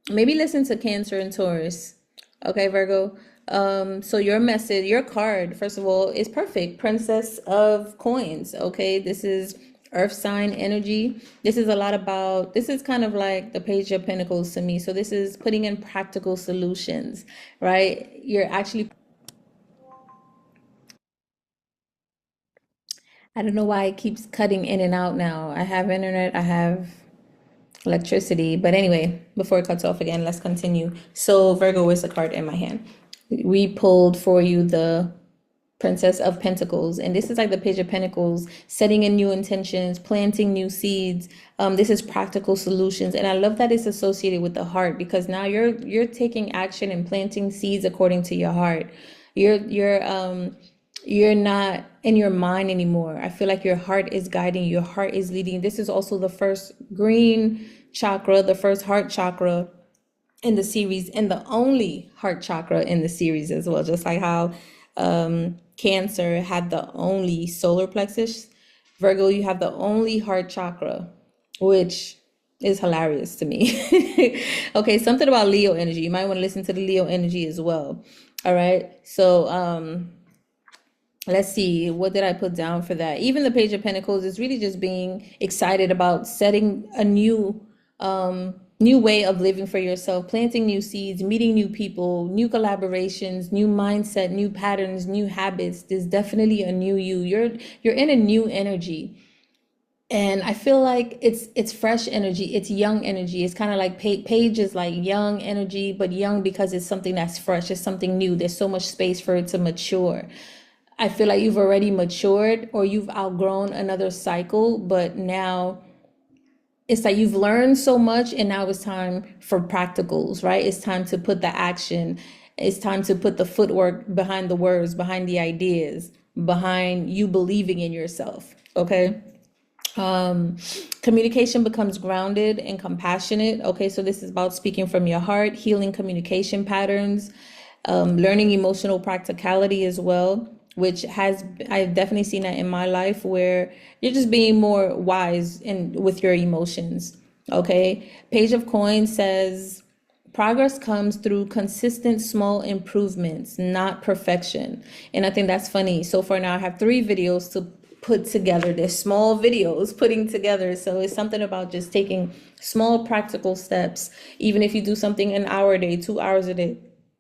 maybe listen to Cancer and Taurus. Okay, Virgo. So your message, your card, first of all, is perfect. Princess of Coins. Okay, this is Earth sign energy. This is a lot about, this is kind of like the Page of Pentacles to me. So this is putting in practical solutions, right? You're actually, I don't know why it keeps cutting in and out now. I have internet, I have electricity. But anyway, before it cuts off again, let's continue. So Virgo is the card in my hand. We pulled for you the Princess of Pentacles, and this is like the Page of Pentacles, setting in new intentions, planting new seeds. This is practical solutions, and I love that it's associated with the heart, because now you're taking action and planting seeds according to your heart. You're not in your mind anymore. I feel like your heart is guiding, your heart is leading. This is also the first green chakra, the first heart chakra in the series, and the only heart chakra in the series as well. Just like how Cancer had the only solar plexus, Virgo, you have the only heart chakra, which is hilarious to me. Okay, something about Leo energy. You might want to listen to the Leo energy as well. All right, so let's see, what did I put down for that? Even the Page of Pentacles is really just being excited about setting a new way of living for yourself, planting new seeds, meeting new people, new collaborations, new mindset, new patterns, new habits. There's definitely a new you. You're in a new energy. And I feel like it's fresh energy, it's young energy. It's kind of like Page is like young energy, but young because it's something that's fresh, it's something new. There's so much space for it to mature. I feel like you've already matured or you've outgrown another cycle, but now it's like you've learned so much and now it's time for practicals, right? It's time to put the action. It's time to put the footwork behind the words, behind the ideas, behind you believing in yourself. Okay. um Communication becomes grounded and compassionate. Okay, so this is about speaking from your heart, healing communication patterns, learning emotional practicality as well, which has, I've definitely seen that in my life, where you're just being more wise in with your emotions. Okay, Page of Coins says progress comes through consistent small improvements, not perfection. And I think that's funny. So far now I have 3 videos to put together. There's small videos putting together. So it's something about just taking small practical steps. Even if you do something an hour a day, 2 hours a day,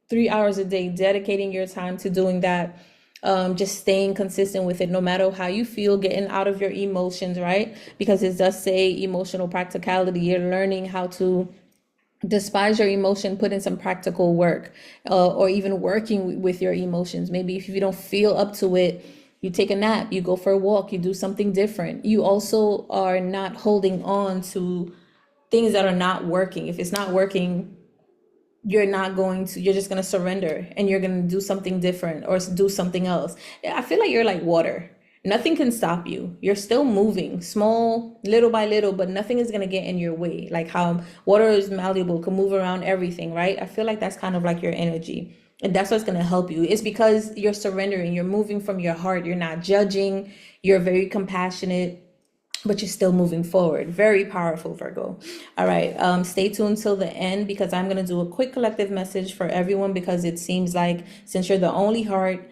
3 hours a day, dedicating your time to doing that. Just staying consistent with it, no matter how you feel, getting out of your emotions, right? Because it does say emotional practicality. You're learning how to despise your emotion, put in some practical work, or even working with your emotions. Maybe if you don't feel up to it, you take a nap, you go for a walk, you do something different. You also are not holding on to things that are not working. If it's not working, you're just going to surrender and you're going to do something different or do something else. I feel like you're like water. Nothing can stop you. You're still moving small, little by little, but nothing is going to get in your way. Like how water is malleable, can move around everything, right? I feel like that's kind of like your energy. And that's what's going to help you. It's because you're surrendering, you're moving from your heart, you're not judging, you're very compassionate, but you're still moving forward. Very powerful, Virgo. All right, stay tuned till the end because I'm going to do a quick collective message for everyone, because it seems like since you're the only heart,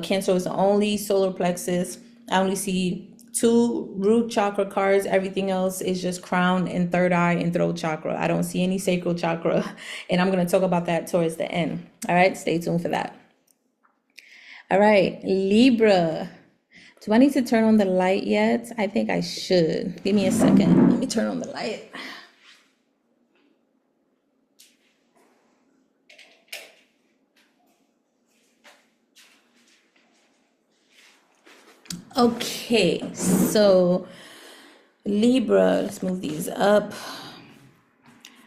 Cancer is the only solar plexus, I only see 2 root chakra cards. Everything else is just crown and third eye and throat chakra. I don't see any sacral chakra, and I'm going to talk about that towards the end. All right, stay tuned for that. All right, Libra. Do I need to turn on the light yet? I think I should. Give me a second. Let me turn on the light. Okay, so Libra, let's move these up.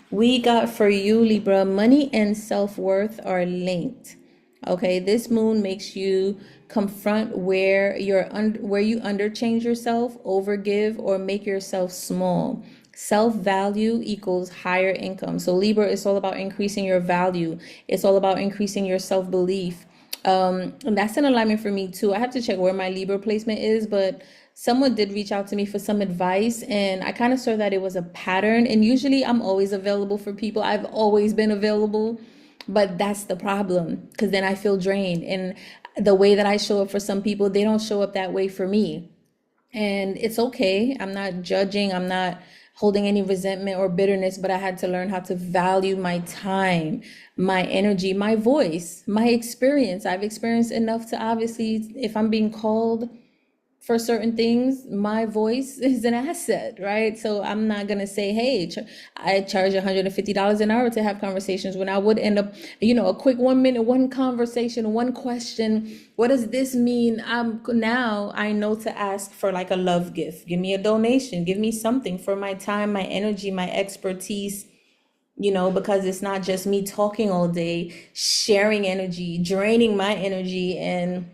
We got for you, Libra, money and self-worth are linked. Okay, this moon makes you confront where where you underchange yourself, overgive, or make yourself small. Self-value equals higher income. So Libra is all about increasing your value. It's all about increasing your self-belief. And that's an alignment for me too. I have to check where my Libra placement is, but someone did reach out to me for some advice, and I kind of saw that it was a pattern. And usually I'm always available for people. I've always been available, but that's the problem, because then I feel drained. And the way that I show up for some people, they don't show up that way for me. And it's okay. I'm not judging. I'm not holding any resentment or bitterness, but I had to learn how to value my time, my energy, my voice, my experience. I've experienced enough to obviously, if I'm being called for certain things, my voice is an asset, right? So I'm not gonna say, hey, I charge $150 an hour to have conversations, when I would end up, a quick 1 minute, one conversation, one question. What does this mean? Now I know to ask for like a love gift. Give me a donation. Give me something for my time, my energy, my expertise. Because it's not just me talking all day, sharing energy, draining my energy, and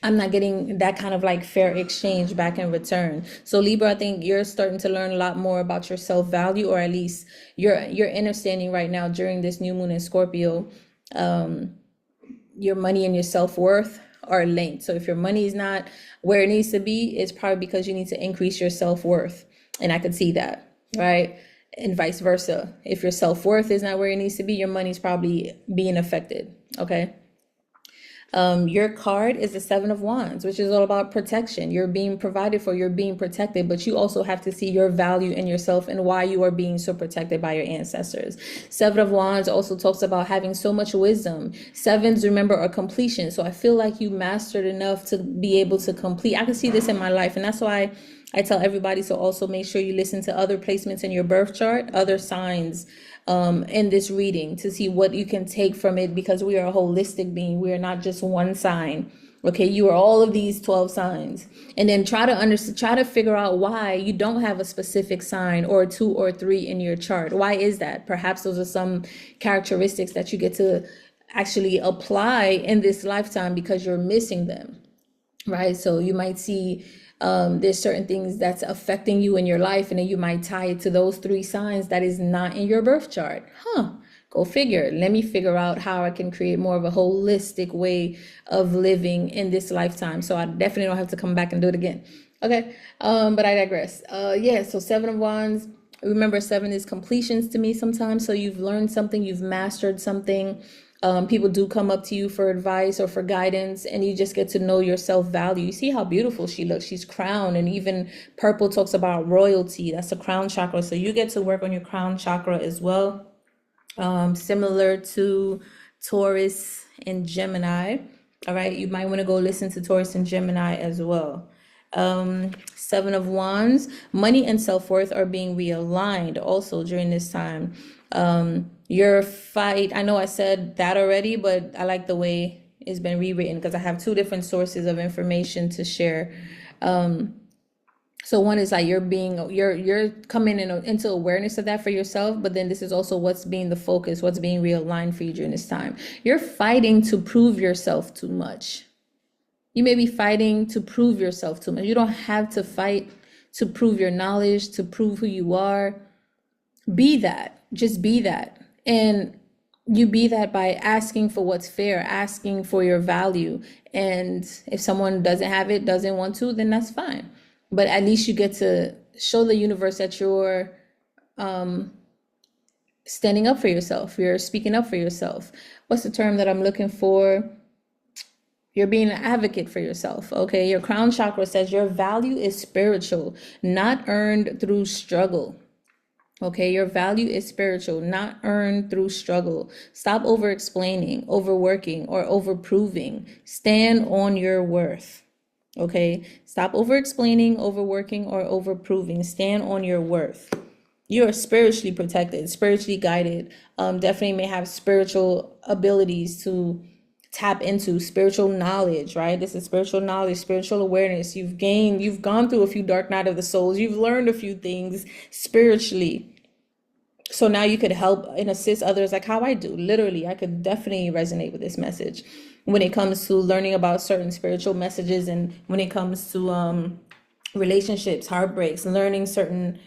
I'm not getting that kind of like fair exchange back in return. So Libra, I think you're starting to learn a lot more about your self-value, or at least you're understanding right now during this new moon in Scorpio. Your money and your self-worth are linked. So if your money is not where it needs to be, it's probably because you need to increase your self-worth. And I could see that, right? And vice versa. If your self-worth is not where it needs to be, your money's probably being affected. Okay. Your card is the 7 of Wands, which is all about protection. You're being provided for, you're being protected, but you also have to see your value in yourself and why you are being so protected by your ancestors. 7 of Wands also talks about having so much wisdom. 7s, remember, are completion. So I feel like you mastered enough to be able to complete. I can see this in my life, and that's why I tell everybody, so also make sure you listen to other placements in your birth chart, other signs in this reading to see what you can take from it, because we are a holistic being. We are not just one sign. Okay, you are all of these 12 signs. And then try to figure out why you don't have a specific sign or 2 or 3 in your chart. Why is that? Perhaps those are some characteristics that you get to actually apply in this lifetime because you're missing them, right? So you might see there's certain things that's affecting you in your life, and then you might tie it to those 3 signs that is not in your birth chart. Go figure. Let me figure out how I can create more of a holistic way of living in this lifetime, so I definitely don't have to come back and do it again. Okay, but I digress. Yeah, so 7 of Wands. Remember, 7 is completions to me sometimes. So you've learned something, you've mastered something. People do come up to you for advice or for guidance, and you just get to know your self-value. You see how beautiful she looks. She's crowned, and even purple talks about royalty. That's the crown chakra. So you get to work on your crown chakra as well. Similar to Taurus and Gemini. All right, you might want to go listen to Taurus and Gemini as well. 7 of Wands, money and self-worth are being realigned also during this time. Your fight, I know I said that already, but I like the way it's been rewritten because I have 2 different sources of information to share. So one is like you're coming into awareness of that for yourself, but then this is also what's being the focus, what's being realigned for you during this time. You're fighting to prove yourself too much. You may be fighting to prove yourself too much. You don't have to fight to prove your knowledge, to prove who you are. Be that. Just be that. And you be that by asking for what's fair, asking for your value. And if someone doesn't have it, doesn't want to, then that's fine. But at least you get to show the universe that you're standing up for yourself. You're speaking up for yourself. What's the term that I'm looking for? You're being an advocate for yourself, okay? Your crown chakra says your value is spiritual, not earned through struggle. Okay, your value is spiritual, not earned through struggle. Stop over-explaining, overworking, or over-proving. Stand on your worth. Okay, stop over-explaining, overworking, or over-proving. Stand on your worth. You are spiritually protected, spiritually guided. Definitely may have spiritual abilities to tap into, spiritual knowledge, right? This is spiritual knowledge, spiritual awareness. You've gone through a few dark night of the souls. You've learned a few things spiritually. So now you could help and assist others like how I do. Literally, I could definitely resonate with this message when it comes to learning about certain spiritual messages, and when it comes to relationships, heartbreaks, learning certain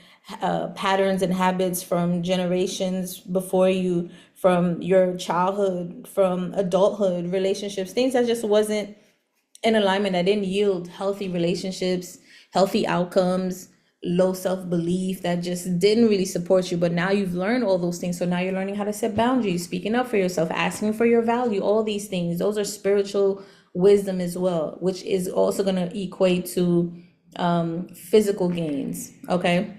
patterns and habits from generations before you, from your childhood, from adulthood, relationships, things that just wasn't in alignment, that didn't yield healthy relationships, healthy outcomes, low self-belief, that just didn't really support you. But now you've learned all those things. So now you're learning how to set boundaries, speaking up for yourself, asking for your value, all these things. Those are spiritual wisdom as well, which is also going to equate to physical gains. Okay.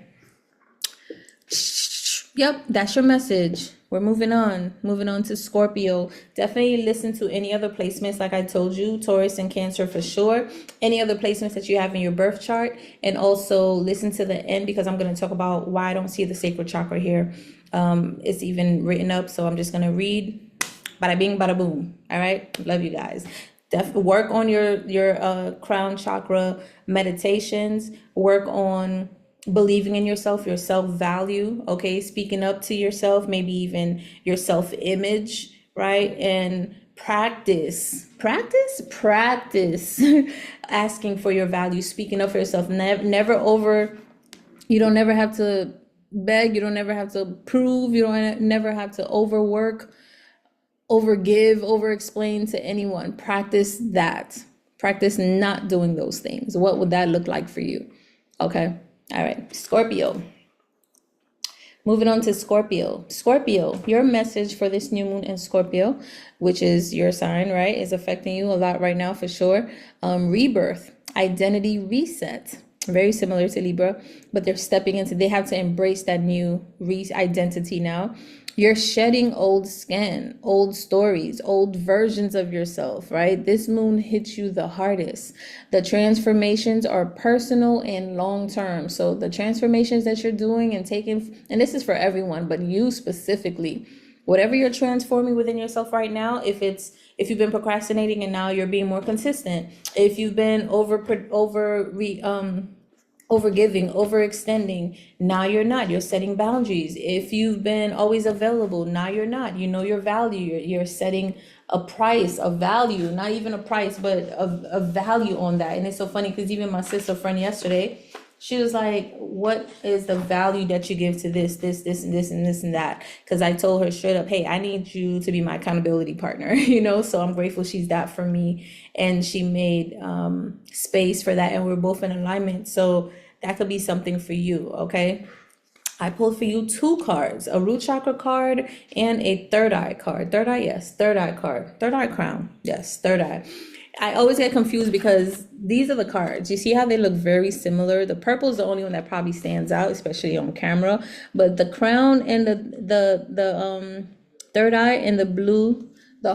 Yep, that's your message. We're moving on to Scorpio. Definitely listen to any other placements, like I told you, Taurus and Cancer for sure. Any other placements that you have in your birth chart, and also listen to the end, because I'm going to talk about why I don't see the sacral chakra here. It's even written up, so I'm just going to read. Bada bing, bada boom. All right, love you guys. Work on your crown chakra meditations. Work on believing in yourself, your self-value, okay? Speaking up to yourself, maybe even your self-image, right? And practice asking for your value, speaking up for yourself. You don't never have to beg, you don't never have to prove, you don't never have to overwork, overgive, over-explain to anyone. Practice that. Practice not doing those things. What would that look like for you? Okay. All right, Scorpio. Moving on to Scorpio. Scorpio, your message for this new moon in Scorpio, which is your sign, right, is affecting you a lot right now for sure. Rebirth, identity reset. very similar to Libra, but they're stepping into, they have to embrace that new identity now. You're shedding old skin, old stories, old versions of yourself, right? This moon hits you the hardest. The transformations are personal and long term. So the transformations that you're doing and taking, and this is for everyone, but you specifically, whatever you're transforming within yourself right now, if you've been procrastinating and now you're being more consistent, if you've been overgiving, overextending, now you're not. You're setting boundaries. If you've been always available, now you're not. You know your value. You're setting a price, a value, not even a price, but a value on that. And it's so funny because even my sister friend yesterday, she was like, what is the value that you give to this, and this, and this, and that? Because I told her straight up, hey, I need you to be my accountability partner, So I'm grateful she's that for me. And she made space for that. And we're both in alignment. So that could be something for you, okay? I pulled for you 2 cards, a root chakra card and a third eye card. Third eye, yes. Third eye card. Third eye crown. Yes, third eye. I always get confused because these are the cards. You see how they look very similar? The purple is the only one that probably stands out, especially on camera. But the crown and the third eye and the blue, the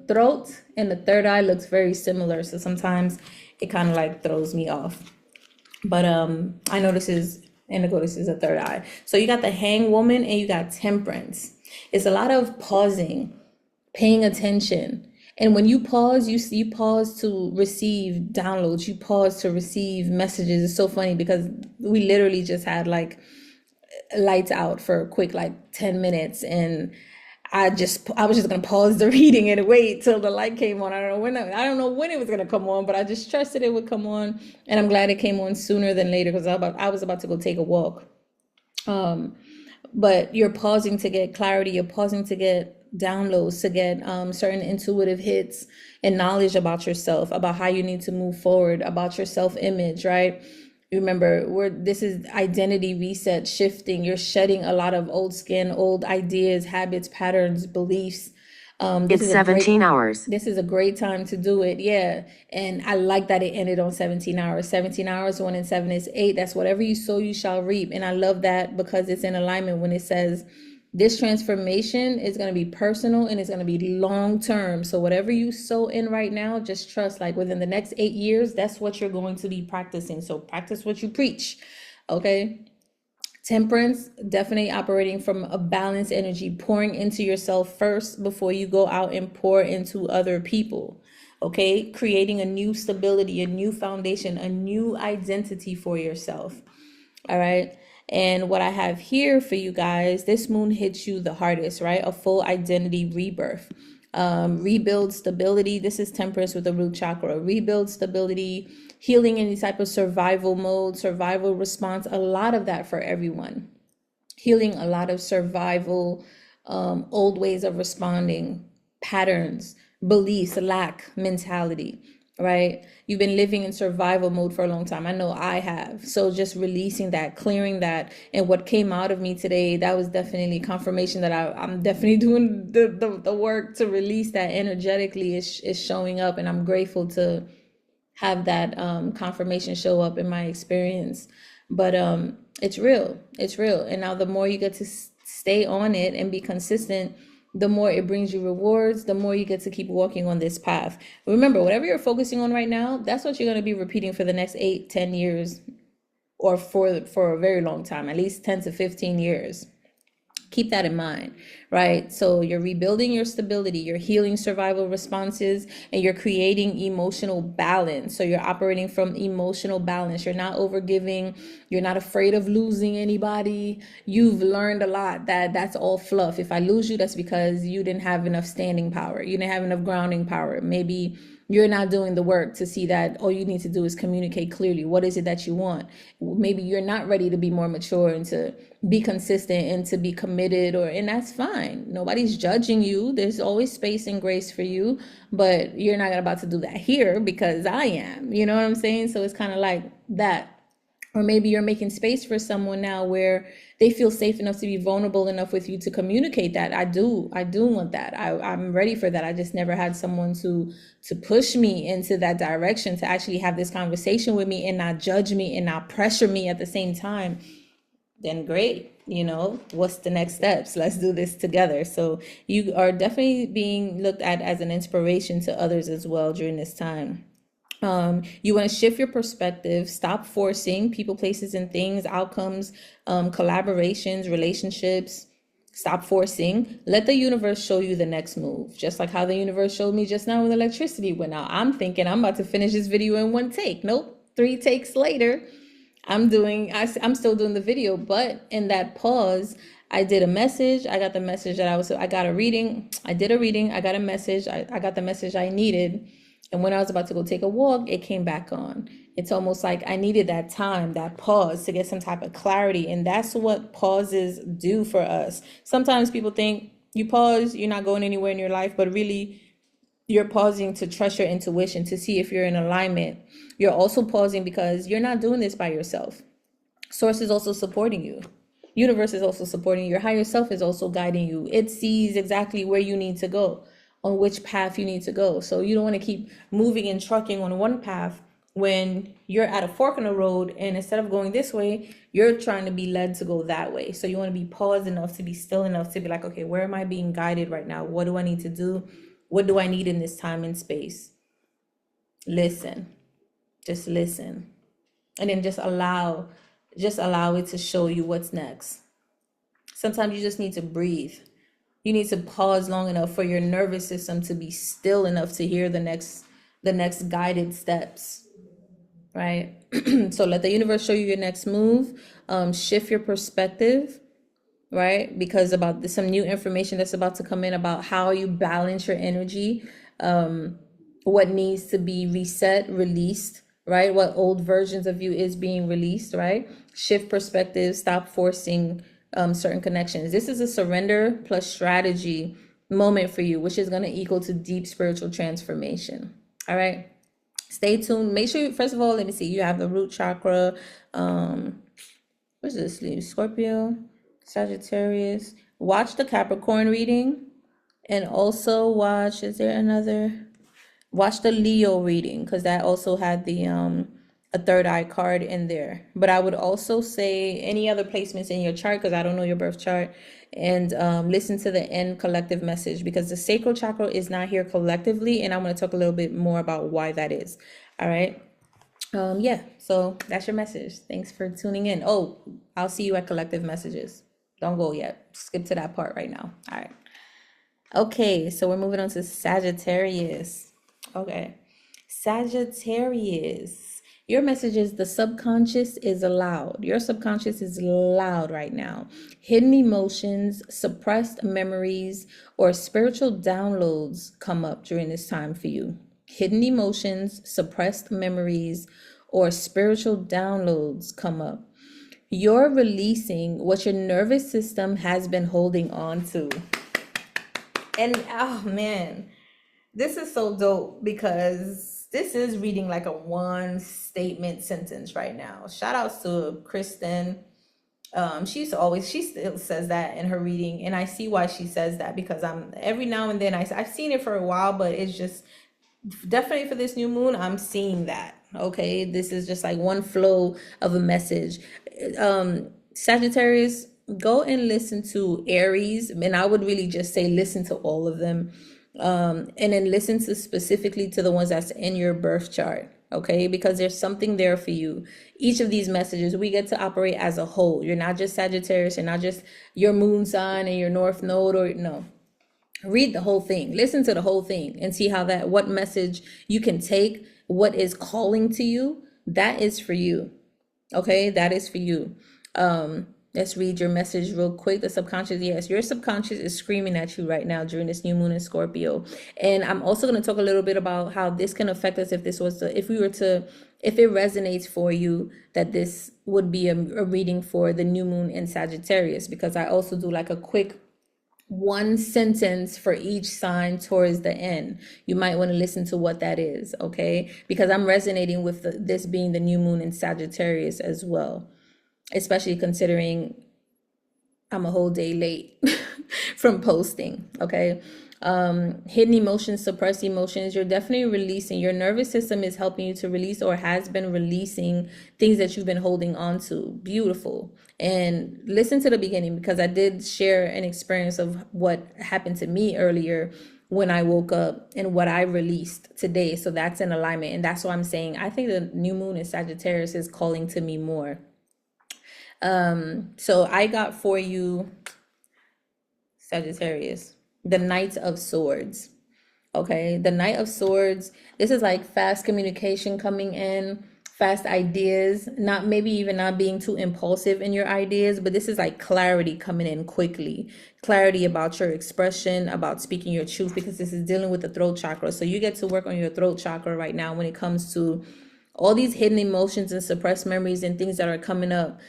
throat and the third eye looks very similar. So sometimes it kind of like throws me off. But I know this is indigo, this is a third eye. So you got the hang woman and you got temperance. It's a lot of pausing, paying attention. And when you pause, you pause to receive downloads, you pause to receive messages. It's so funny because we literally just had like lights out for a quick like 10 minutes and I was just gonna pause the reading and wait till the light came on. I don't know when it was gonna come on, but I just trusted it would come on, and I'm glad it came on sooner than later because I was about to go take a walk. But you're pausing to get clarity. You're pausing to get downloads, to get certain intuitive hits and knowledge about yourself, about how you need to move forward, about your self-image, right? Remember, this is identity reset, shifting. You're shedding a lot of old skin, old ideas, habits, patterns, beliefs. It's 17 hours. This is a great time to do it. Yeah. And I like that it ended on 17 hours. 17 hours, 1 and 7 is 8. That's whatever you sow, you shall reap. And I love that because it's in alignment when it says this transformation is going to be personal and it's going to be long term. So whatever you sow in right now, just trust like within the next 8 years, that's what you're going to be practicing. So practice what you preach. Okay. Temperance, definitely operating from a balanced energy, pouring into yourself first before you go out and pour into other people. Okay. Creating a new stability, a new foundation, a new identity for yourself. All right. And what I have here for you guys, this moon hits you the hardest, right? A full identity rebirth. Rebuild stability. This is temperance with the root chakra. Rebuild stability, healing any type of survival mode, survival response. A lot of that for everyone. Healing a lot of survival, old ways of responding, patterns, beliefs, lack mentality. Right? You've been living in survival mode for a long time. I know I have. So just releasing that, clearing that. And what came out of me today, that was definitely confirmation that I'm definitely doing the work to release that energetically is showing up. And I'm grateful to have that confirmation show up in my experience. But it's real. It's real. And now the more you get to stay on it and be consistent, the more it brings you rewards, the more you get to keep walking on this path. Remember, whatever you're focusing on right now, that's what you're going to be repeating for the next 8, 10 years, or for a very long time, at least 10 to 15 years. Keep that in mind, right? So you're rebuilding your stability, you're healing survival responses, and you're creating emotional balance. So you're operating from emotional balance. You're not overgiving. You're not afraid of losing anybody. You've learned a lot that's all fluff. If I lose you, that's because you didn't have enough standing power. You didn't have enough grounding power. Maybe you're not doing the work to see that all you need to do is communicate clearly. What is it that you want? Maybe you're not ready to be more mature and to be consistent and to be committed, and that's fine. Nobody's judging you. There's always space and grace for you, but you're not about to do that here because I am. You know what I'm saying? So it's kind of like that. Or maybe you're making space for someone now where they feel safe enough to be vulnerable enough with you to communicate that. I do want that. I'm ready for that. I just never had someone to push me into that direction, to actually have this conversation with me and not judge me and not pressure me at the same time. Then great, what's the next steps? Let's do this together. So you are definitely being looked at as an inspiration to others as well during this time. You want to shift your perspective, stop forcing people, places, and things, outcomes, collaborations, relationships. Stop forcing. Let the universe show you the next move. Just like how the universe showed me just now when electricity went out. I'm thinking I'm about to finish this video in one take. Nope. 3 takes later, I'm still doing the video, but in that pause, I did a message. I got the message I got a reading. I did a reading. I got a message. I got the message I needed. And when I was about to go take a walk, it came back on. It's almost like I needed that time, that pause to get some type of clarity. And that's what pauses do for us. Sometimes people think you pause, you're not going anywhere in your life, but really you're pausing to trust your intuition, to see if you're in alignment. You're also pausing because you're not doing this by yourself. Source is also supporting you. Universe is also supporting you. Your higher self is also guiding you. It sees exactly where you need to go, on which path you need to go. So you don't want to keep moving and trucking on one path when you're at a fork in the road, and instead of going this way, you're trying to be led to go that way. So you want to be paused enough, to be still enough to be like, okay, where am I being guided right now? What do I need to do? What do I need in this time and space? Listen, just listen. And then just allow it to show you what's next. Sometimes you just need to breathe. You need to pause long enough for your nervous system to be still enough to hear the next guided steps, right? So let the universe show you your next move. Shift your perspective, right? Because about some new information that's about to come in about how you balance your energy, what needs to be reset, released, right? What old versions of you is being released, right? Shift perspective, stop forcing certain connections. This is a surrender plus strategy moment for you, which is going to equal to deep spiritual transformation. All right. Stay tuned. Make sure, first of all, let me see. You have the root chakra. Where's this leave? Scorpio, Sagittarius. Watch the Capricorn reading, and also watch. Watch the Leo reading, because that also had the a third eye card in there. But I would also say any other placements in your chart, because I don't know your birth chart, and listen to the end collective message, because the sacral chakra is not here collectively, and I'm going to talk a little bit more about why that is. All right. Yeah, so that's your message. Thanks for tuning in. Oh, I'll see you at collective messages. Don't go yet. Skip to that part right now. All right. Okay, so we're moving on to Sagittarius. Okay. Sagittarius. Your message is the subconscious is loud. Your subconscious is loud right now. Hidden emotions, suppressed memories, or spiritual downloads come up during this time for you. Hidden emotions, suppressed memories, or spiritual downloads come up. You're releasing what your nervous system has been holding on to. And oh man, this is so dope, because this is reading like a one statement sentence right now. Shout outs to Kristen. She still says that in her reading, and I see why she says that, because every now and then I've seen it for a while, but it's just definitely for this new moon, I'm seeing that. Okay, this is just like one flow of a message. Sagittarius, go and listen to Aries, and I would really just say listen to all of them, and then listen to specifically to the ones that's in your birth chart. Okay, because there's something there for you. Each of these messages, we get to operate as a whole. You're not just Sagittarius, you're not just your moon sign and your north node, or no. Read the whole thing, listen to the whole thing, and see how what message you can take, what is calling to you. That is for you. Okay, that is for you. Let's read your message real quick. The subconscious, yes, your subconscious is screaming at you right now during this new moon in Scorpio. And I'm also going to talk a little bit about how this can affect us if it resonates for you, that this would be a reading for the new moon in Sagittarius, because I also do like a quick one sentence for each sign towards the end. You might want to listen to what that is, okay? Because I'm resonating with this being the new moon in Sagittarius as well, especially considering I'm a whole day late from posting, okay? Hidden emotions, suppressed emotions, you're definitely releasing. Your nervous system is helping you to release or has been releasing things that you've been holding on to. Beautiful. And listen to the beginning, because I did share an experience of what happened to me earlier when I woke up and what I released today. So that's in alignment. And that's why I'm saying I think the new moon in Sagittarius is calling to me more. So I got for you, Sagittarius, the Knight of Swords. Okay, the Knight of Swords, this is like fast communication coming in, fast ideas, not maybe even not being too impulsive in your ideas, but this is like clarity coming in quickly. Clarity about your expression, about speaking your truth, because this is dealing with the throat chakra. So you get to work on your throat chakra right now when it comes to all these hidden emotions and suppressed memories and things that are coming up.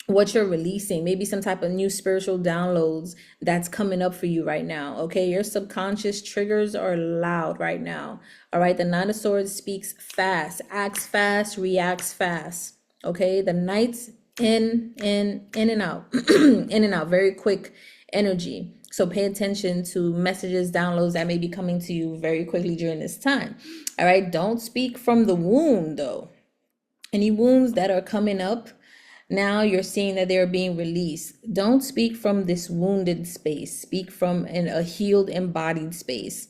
What you're releasing, maybe some type of new spiritual downloads that's coming up for you right now. Okay, your subconscious triggers are loud right now. All right, the Nine of Swords speaks fast, acts fast, reacts fast. Okay, the Knight's in and out, in and out, very quick energy. So pay attention to messages, downloads that may be coming to you very quickly during this time. All right, don't speak from the wound though. Any wounds that are coming up, now you're seeing that they're being released. Don't speak from this wounded space. Speak from a healed, embodied space.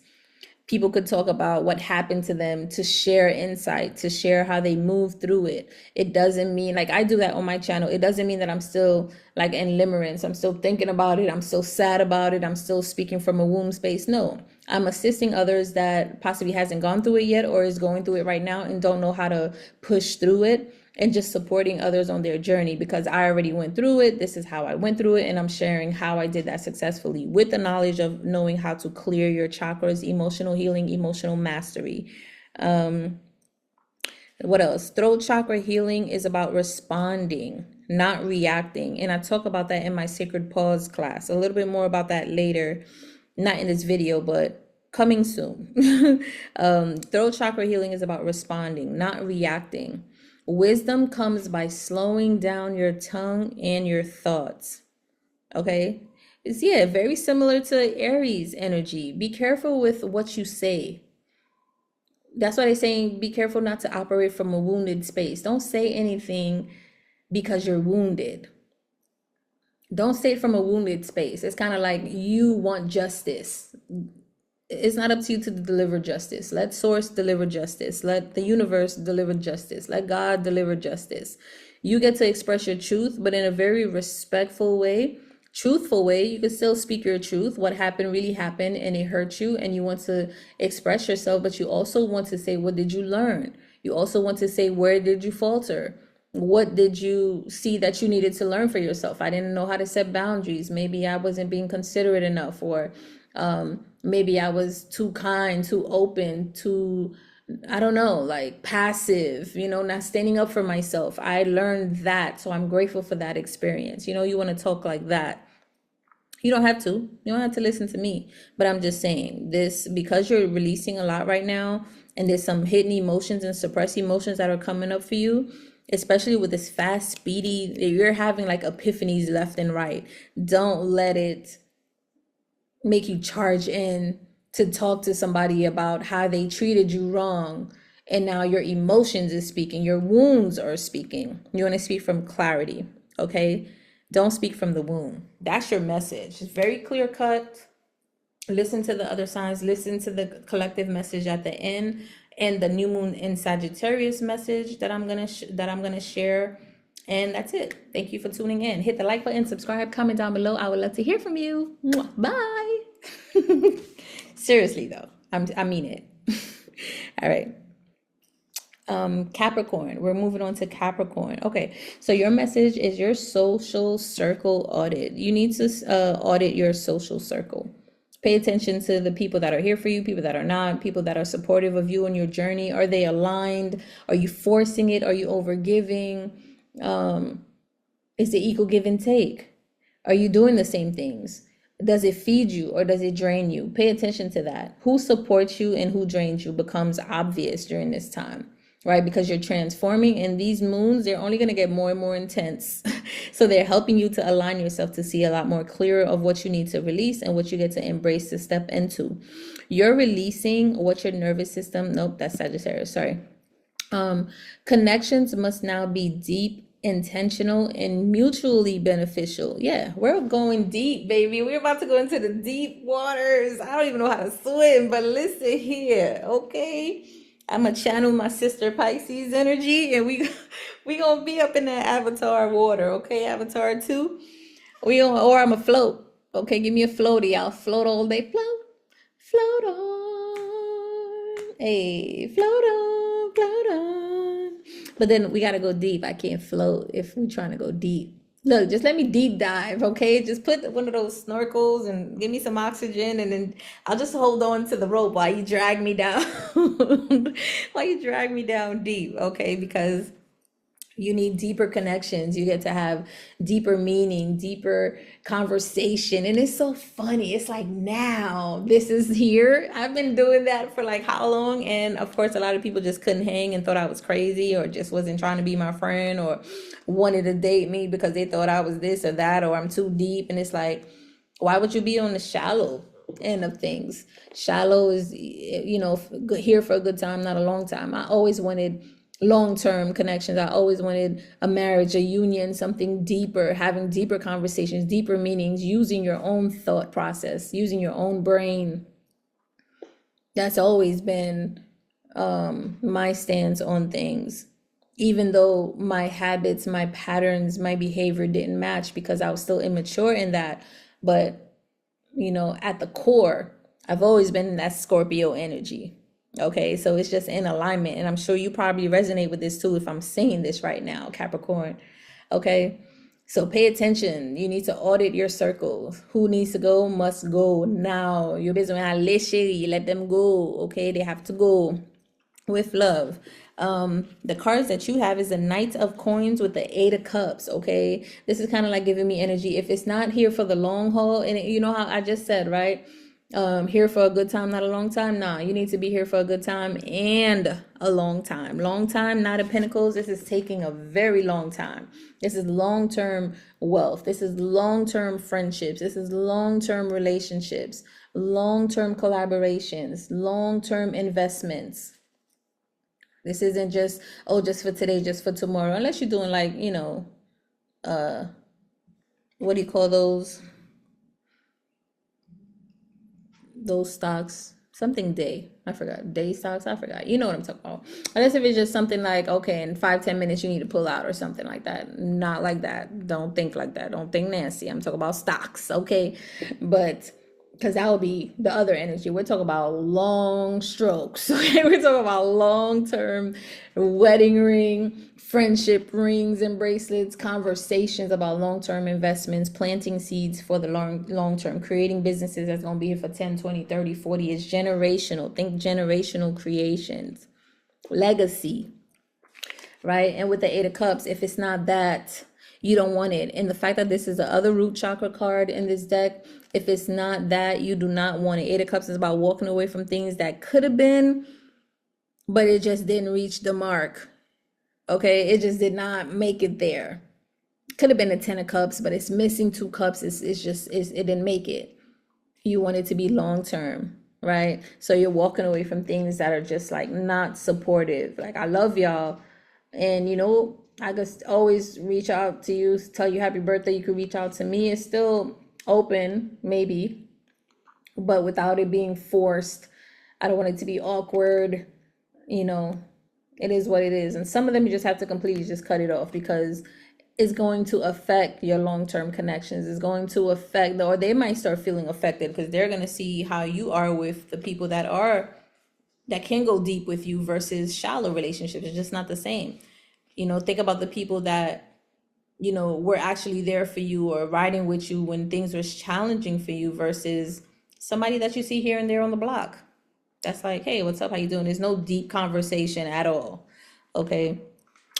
People could talk about what happened to them, to share insight, to share how they move through it. It doesn't mean, like I do that on my channel, it doesn't mean that I'm still like in limerence. I'm still thinking about it. I'm still sad about it. I'm still speaking from a womb space. No, I'm assisting others that possibly hasn't gone through it yet or is going through it right now and don't know how to push through it, and just supporting others on their journey, because I already went through it. This is how I went through it, and I'm sharing how I did that successfully with the knowledge of knowing how to clear your chakras, emotional healing, emotional mastery. What else? Throat chakra healing is about responding, not reacting. And I talk about that in my Sacred Pause class. A little bit more about that later, not in this video, but coming soon. Throat chakra healing is about responding, not reacting. Wisdom comes by slowing down your tongue and your thoughts. Okay? It's, yeah, very similar to Aries energy. Be careful with what you say. That's why they're saying be careful not to operate from a wounded space. Don't say anything because you're wounded. Don't say it from a wounded space. It's kind of like you want justice. It's not up to you to deliver justice. Let source deliver justice. Let the universe deliver justice. Let God deliver justice. You get to express your truth, but in a very respectful way, truthful way. You can still speak your truth. What happened really happened and it hurt you, and you want to express yourself, but you also want to say, what did you learn? You also want to say, where did you falter? What did you see that you needed to learn for yourself? I didn't know how to set boundaries. Maybe I wasn't being considerate enough, or maybe I was too kind, too open, too, I don't know, like passive, not standing up for myself. I learned that. So I'm grateful for that experience. You want to talk like that. You don't have to. You don't have to listen to me. But I'm just saying this, because you're releasing a lot right now, and there's some hidden emotions and suppressed emotions that are coming up for you, especially with this fast, speedy, you're having like epiphanies left and right. Don't let it make you charge in to talk to somebody about how they treated you wrong, and now your emotions is speaking, your wounds are speaking. You want to speak from clarity, okay? Don't speak from the wound. That's your message. It's very clear cut. Listen to the other signs, listen to the collective message at the end, and the new moon in Sagittarius message that I'm gonna share. And that's it. Thank you for tuning in. Hit the like button, subscribe, comment down below. I would love to hear from you. Mwah. Bye. Seriously though, I mean it. All right. Capricorn, we're moving on to Capricorn. Okay, so your message is your social circle audit. You need to audit your social circle. Pay attention to the people that are here for you, people that are not, people that are supportive of you on your journey. Are they aligned? Are you forcing it? Are you overgiving? Is the equal give and take? Are you doing the same things? Does it feed you or does it drain you? Pay attention to that. Who supports you and who drains you becomes obvious during this time, right? Because you're transforming, and these moons, they're only going to get more and more intense. So they're helping you to align yourself to see a lot more clearer of what you need to release and what you get to embrace to step into. You're releasing what your nervous system, nope, that's Sagittarius, sorry. Connections must now be deep, intentional, and mutually beneficial. Yeah, we're going deep, baby. We're about to go into the deep waters. I don't even know how to swim, but listen here, okay? I'm gonna channel my sister Pisces energy, and we gonna be up in that Avatar water, okay? Avatar 2. Or I'm gonna float. Okay, give me a floaty. I'll float all day. Float on. Hey, float on. But then we gotta go deep. I can't float if we're trying to go deep. Look, just let me deep dive, okay? Just put one of those snorkels and give me some oxygen, and then I'll just hold on to the rope while you drag me down. While you drag me down deep, okay? Because you need deeper connections. You get to have deeper meaning, deeper conversation. And it's so funny. It's like, now this is here. I've been doing that for like how long? And of course, a lot of people just couldn't hang and thought I was crazy, or just wasn't trying to be my friend, or wanted to date me because they thought I was this or that, or I'm too deep. And it's like, why would you be on the shallow end of things? Shallow is, here for a good time, not a long time. I always wanted long-term connections. I always wanted a marriage, a union, something deeper, having deeper conversations, deeper meanings, using your own thought process, using your own brain. That's always been my stance on things. Even though my habits, my patterns, my behavior didn't match because I was still immature in that. But, at the core, I've always been in that Scorpio energy. Okay, so it's just in alignment. And I'm sure you probably resonate with this too if I'm saying this right now, Capricorn. Okay, so pay attention. You need to audit your circles. Who needs to go must go now. You're busy with you let them go. Okay, they have to go with love. The cards that you have is the Knight of Coins with the Eight of Cups. Okay, this is kind of like giving me energy. If it's not here for the long haul, and you know how I just said, right? Here for a good time, not a long time. Nah, you need to be here for a good time and a long time. Long time, Knight of Pentacles. This is taking a very long time. This is long-term wealth. This is long-term friendships. This is long-term relationships, long-term collaborations, long-term investments. This isn't just, just for today, just for tomorrow. Unless you're doing like, what do you call those stocks? Something day. I forgot. Day stocks. I forgot. You know what I'm talking about. Unless if it's just something like, okay, in 5-10 minutes you need to pull out or something like that. Not like that. Don't think like that. Don't think Nancy. I'm talking about stocks. Okay. But because that would be the other energy. We're talking about long strokes. Okay, we're talking about long-term wedding ring, friendship rings and bracelets, conversations about long-term investments, planting seeds for the long term, creating businesses that's going to be here for 10, 20, 30, 40 years. Generational. Think generational creations, legacy, right? And with the Eight of Cups, if it's not that, you don't want it. And the fact that this is the other root chakra card in this deck, if it's not that, you do not want it. Eight of Cups is about walking away from things that could have been, but it just didn't reach the mark. Okay, it just did not make it there. Could have been a 10 of Cups, but it's missing 2 cups. It didn't make it. You want it to be long term, right? So you're walking away from things that are just like not supportive. Like, I love y'all, and I just always reach out to you, tell you happy birthday. You could reach out to me. It's still open, maybe, but without it being forced. I don't want it to be awkward. It is what it is. And some of them you just have to completely just cut it off, because it's going to affect your long-term connections. It's going to affect, or they might start feeling affected, because they're going to see how you are with the people that can go deep with you versus shallow relationships. It's just not the same. Think about the people that were actually there for you or riding with you when things were challenging for you, versus somebody that you see here and there on the block. That's like, hey, what's up? How you doing? There's no deep conversation at all. Okay.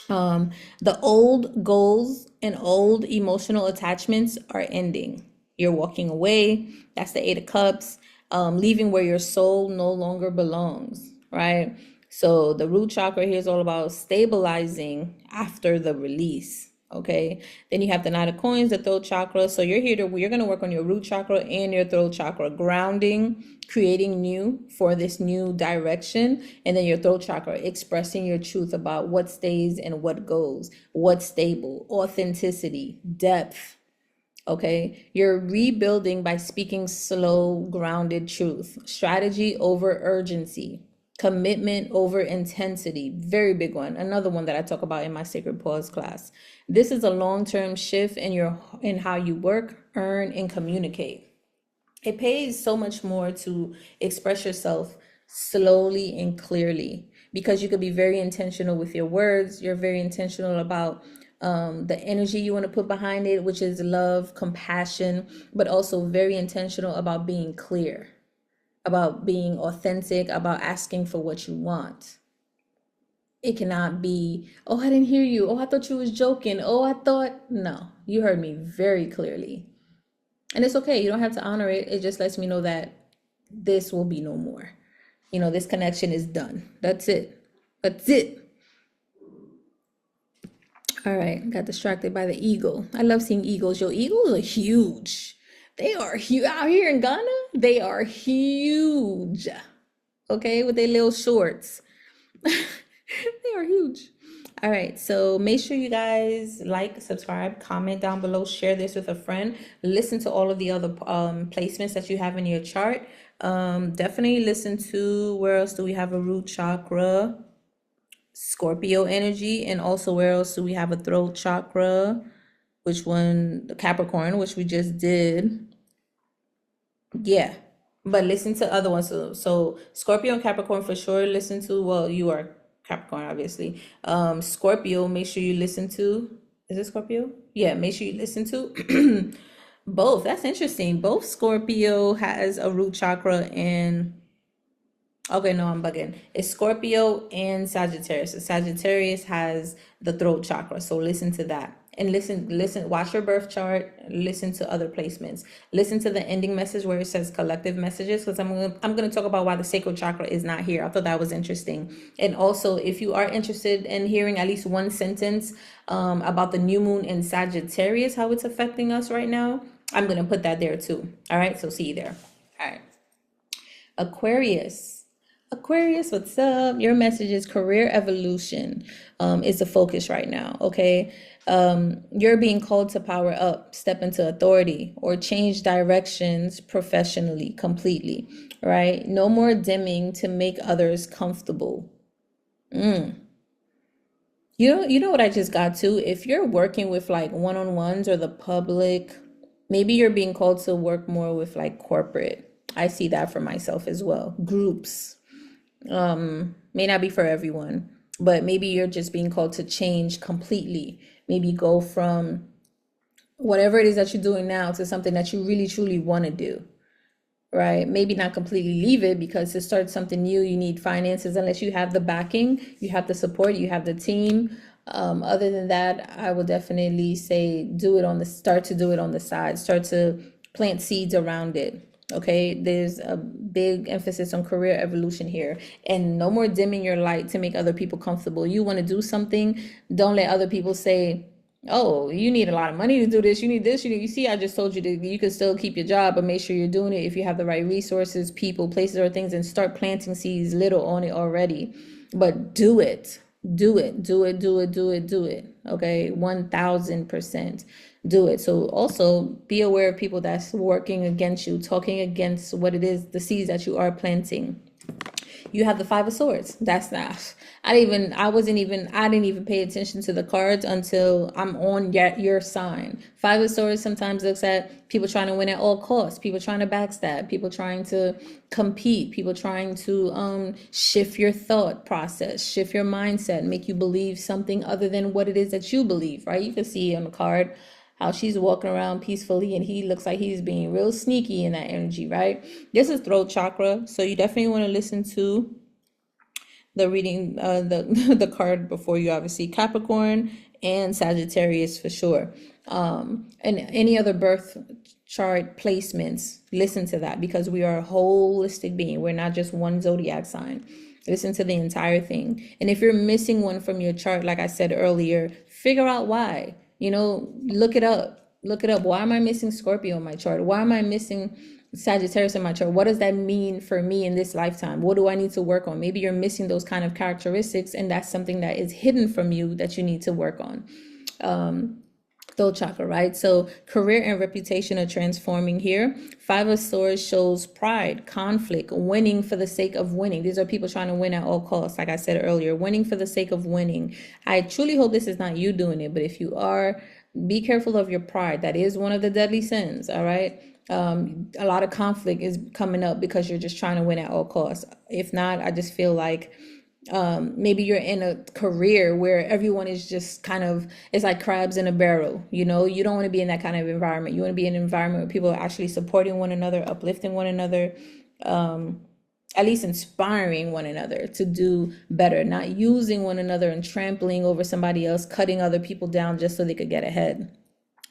The old goals and old emotional attachments are ending. You're walking away. That's the Eight of Cups. Leaving where your soul no longer belongs, right? So the root chakra here is all about stabilizing after the release. Okay. Then you have the Knight of Coins, the throat chakra. So you're going to work on your root chakra and your throat chakra, grounding, creating new for this new direction. And then your throat chakra, expressing your truth about what stays and what goes, what's stable, authenticity, depth. Okay, you're rebuilding by speaking slow, grounded truth, strategy over urgency, commitment over intensity. Very big one. Another one that I talk about in my Sacred Pause class. This is a long-term shift in how you work, earn, and communicate. It pays so much more to express yourself slowly and clearly, because you could be very intentional with your words. You're very intentional about the energy you want to put behind it, which is love, compassion, but also very intentional about being clear, about being authentic, about asking for what you want. It cannot be, oh, I didn't hear you. Oh, I thought you was joking. Oh, I thought, no, you heard me very clearly. And it's okay. You don't have to honor it. It just lets me know that this will be no more. This connection is done. That's it. That's it. All right, got distracted by the eagle. I love seeing eagles. Yo, eagles are huge. They are huge. Out here in Ghana, they are huge. Okay, with their little shorts. They are huge. All right, so make sure you guys like, subscribe, comment down below, share this with a friend. Listen to all of the other placements that you have in your chart. Definitely listen to, where else do we have a root chakra? Scorpio energy. And also, where else do we have a throat chakra? Which one? The Capricorn, which we just did. Yeah, but listen to other ones. So Scorpio and Capricorn for sure listen to. Well, you are Capricorn, obviously. Scorpio, make sure you listen to. Is it Scorpio? Yeah, make sure you listen to both. That's interesting. Both Scorpio has a root chakra and. Okay, no, I'm bugging. It's Scorpio and Sagittarius. So Sagittarius has the throat chakra. So listen to that. And listen, watch your birth chart, listen to other placements. Listen to the ending message where it says collective messages, because I'm gonna talk about why the sacral chakra is not here. I thought that was interesting. And also, if you are interested in hearing at least one sentence about the new moon in Sagittarius, how it's affecting us right now, I'm gonna put that there too. All right, so see you there. All right. Aquarius, what's up? Your message is career evolution is the focus right now, okay? You're being called to power up, step into authority, or change directions professionally, completely, right? No more dimming to make others comfortable. You know what I just got to? If you're working with like one-on-ones or the public, maybe you're being called to work more with like corporate. I see that for myself as well. Groups. May not be for everyone, but maybe you're just being called to change completely. Maybe go from whatever it is that you're doing now to something that you really truly want to do, right? Maybe not completely leave it, because to start something new, you need finances. Unless you have the backing, you have the support, you have the team. Other than that, I would definitely say start to do it on the side, start to plant seeds around it. Okay, there's a big emphasis on career evolution here, and no more dimming your light to make other people comfortable. You want to do something, don't let other people say, oh, you need a lot of money to do this, you need this, you see, I just told you that you can still keep your job, but make sure you're doing it if you have the right resources, people, places, or things, and start planting seeds little on it already. But do it. Okay, 1000%. Do it. So also be aware of people that's working against you, talking against what it is, the seeds that you are planting. You have the Five of Swords. That's not. I didn't even pay attention to the cards until I'm on your sign. Five of Swords sometimes looks at people trying to win at all costs, people trying to backstab, people trying to compete, people trying to shift your thought process, shift your mindset, make you believe something other than what it is that you believe, right? You can see on the card how she's walking around peacefully and he looks like he's being real sneaky in that energy, right? This is throat chakra, so you definitely want to listen to the reading, the card before you, obviously. Capricorn and Sagittarius for sure. And any other birth chart placements, listen to that, because we are a holistic being. We're not just one zodiac sign. Listen to the entire thing. And if you're missing one from your chart, like I said earlier, figure out why. Look it up. Look it up. Why am I missing Scorpio in my chart? Why am I missing Sagittarius in my chart? What does that mean for me in this lifetime? What do I need to work on? Maybe you're missing those kind of characteristics, and that's something that is hidden from you that you need to work on. Throat chakra, right? So career and reputation are transforming here. Five of Swords shows pride, conflict, winning for the sake of winning. These are people trying to win at all costs. Like I said earlier, winning for the sake of winning. I truly hope this is not you doing it, but if you are, be careful of your pride. That is one of the deadly sins, all right? A lot of conflict is coming up because you're just trying to win at all costs. If not, I just feel like maybe you're in a career where everyone is just kind of, it's like crabs in a barrel. You don't want to be in that kind of environment. You want to be in an environment where people are actually supporting one another, uplifting one another, at least inspiring one another to do better, not using one another and trampling over somebody else, cutting other people down just so they could get ahead.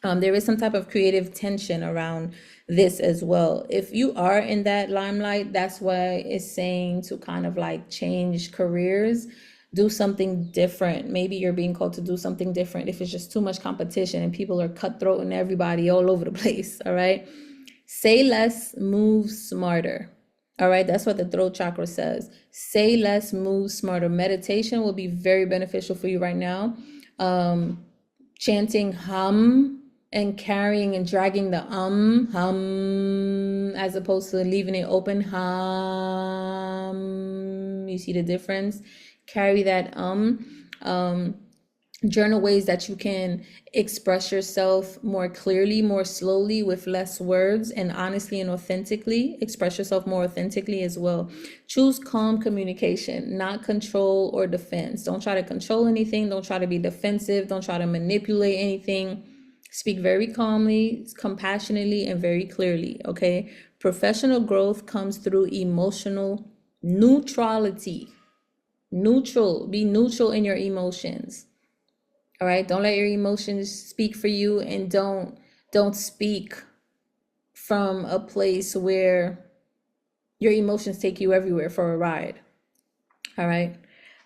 There is some type of creative tension around this as well. If you are in that limelight, that's why it's saying to kind of like change careers, do something different. Maybe you're being called to do something different if it's just too much competition and people are cutthroating everybody all over the place, all right? Say less, move smarter. All right, that's what the throat chakra says. Say less, move smarter. Meditation will be very beneficial for you right now. Chanting hum and carrying and dragging the hum, as opposed to leaving it open, hum. You see the difference? Carry that journal ways that you can express yourself more clearly, more slowly, with less words, and honestly and authentically. Express yourself more authentically as well. Choose calm communication, not control or defense. Don't try to control anything. Don't try to be defensive. Don't try to manipulate anything. Speak very calmly, compassionately, and very clearly, okay? Professional growth comes through emotional neutrality. Be neutral in your emotions. All right, don't let your emotions speak for you, and don't speak from a place where your emotions take you everywhere for a ride. All right.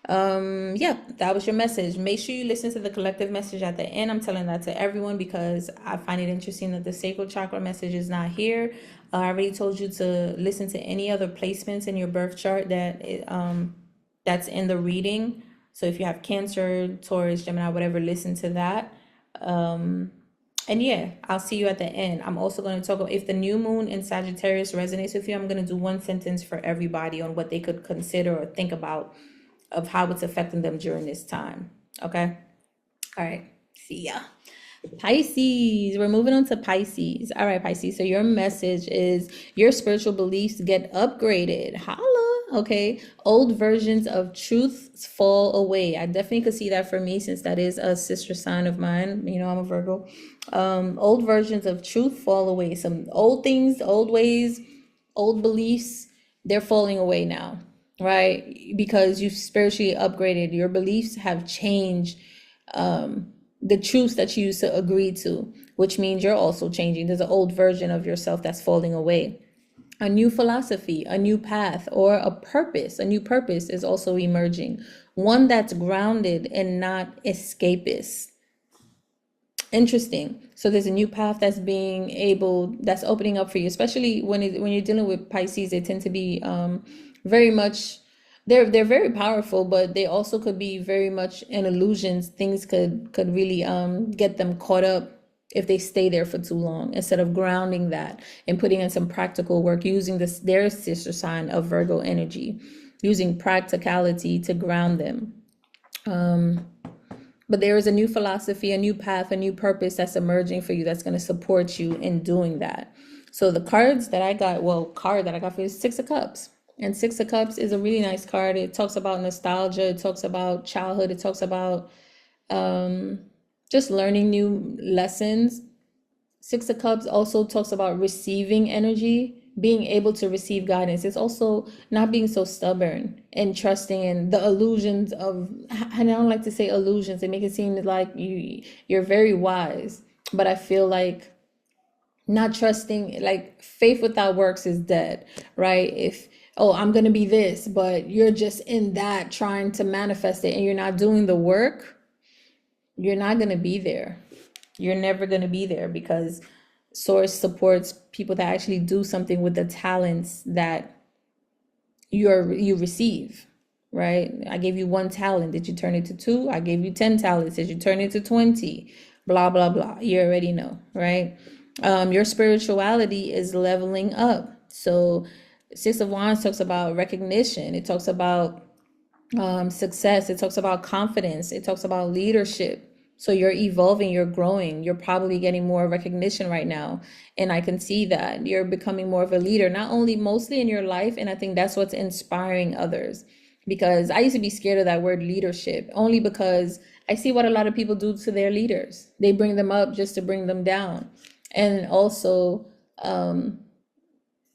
Yeah, that was your message. Make sure you listen to the collective message at the end. I'm telling that to everyone because I find it interesting that the sacral chakra message is not here. I already told you to listen to any other placements in your birth chart that's in the reading. So if you have Cancer, Taurus, Gemini, whatever, listen to that. And yeah, I'll see you at the end. I'm also going to talk about, if the new moon in Sagittarius resonates with you, I'm going to do one sentence for everybody on what they could consider or think about of how it's affecting them during this time. Okay. All right. See ya. Pisces. We're moving on to Pisces. All right, Pisces. So your message is your spiritual beliefs get upgraded. Holla. Okay. Old versions of truth fall away. I definitely could see that for me, since that is a sister sign of mine. I'm a Virgo. Old versions of truth fall away. Some old things, old ways, old beliefs, they're falling away now. Right? Because you've spiritually upgraded. Your beliefs have changed the truths that you used to agree to, which means you're also changing. There's an old version of yourself that's falling away. A new philosophy, a new path, or a new purpose is also emerging. One that's grounded and not escapist. Interesting. So there's a new path that's opening up for you, especially when you're dealing with Pisces. They tend to be very much, they're very powerful, but they also could be very much in illusions. Things could really get them caught up if they stay there for too long, instead of grounding that and putting in some practical work, using their sister sign of Virgo energy, using practicality to ground them. But there is a new philosophy, a new path, a new purpose that's emerging for you that's going to support you in doing that. So the card that I got for you is Six of Cups. And Six of Cups is a really nice card. It talks about nostalgia. It talks about childhood. It talks about just learning new lessons. Six of Cups also talks about receiving energy, being able to receive guidance. It's also not being so stubborn and trusting in the illusions of, and I don't like to say illusions. They make it seem like you're very wise. But I feel like not trusting, like faith without works is dead, right? If, oh, I'm gonna be this, but you're just in that trying to manifest it and you're not doing the work, you're not gonna be there. You're never gonna be there, because source supports people that actually do something with the talents that you receive, right? I gave you 1 talent. Did you turn it to 2? I gave you 10 talents. Did you turn it to 20? Blah, blah, blah. You already know, right? Your spirituality is leveling up. So 6 of Wands talks about recognition. It talks about success. It talks about confidence. It talks about leadership. So you're evolving, you're growing, you're probably getting more recognition right now. And I can see that you're becoming more of a leader, not only mostly in your life. And I think that's what's inspiring others, because I used to be scared of that word leadership, only because I see what a lot of people do to their leaders. They bring them up just to bring them down. And also,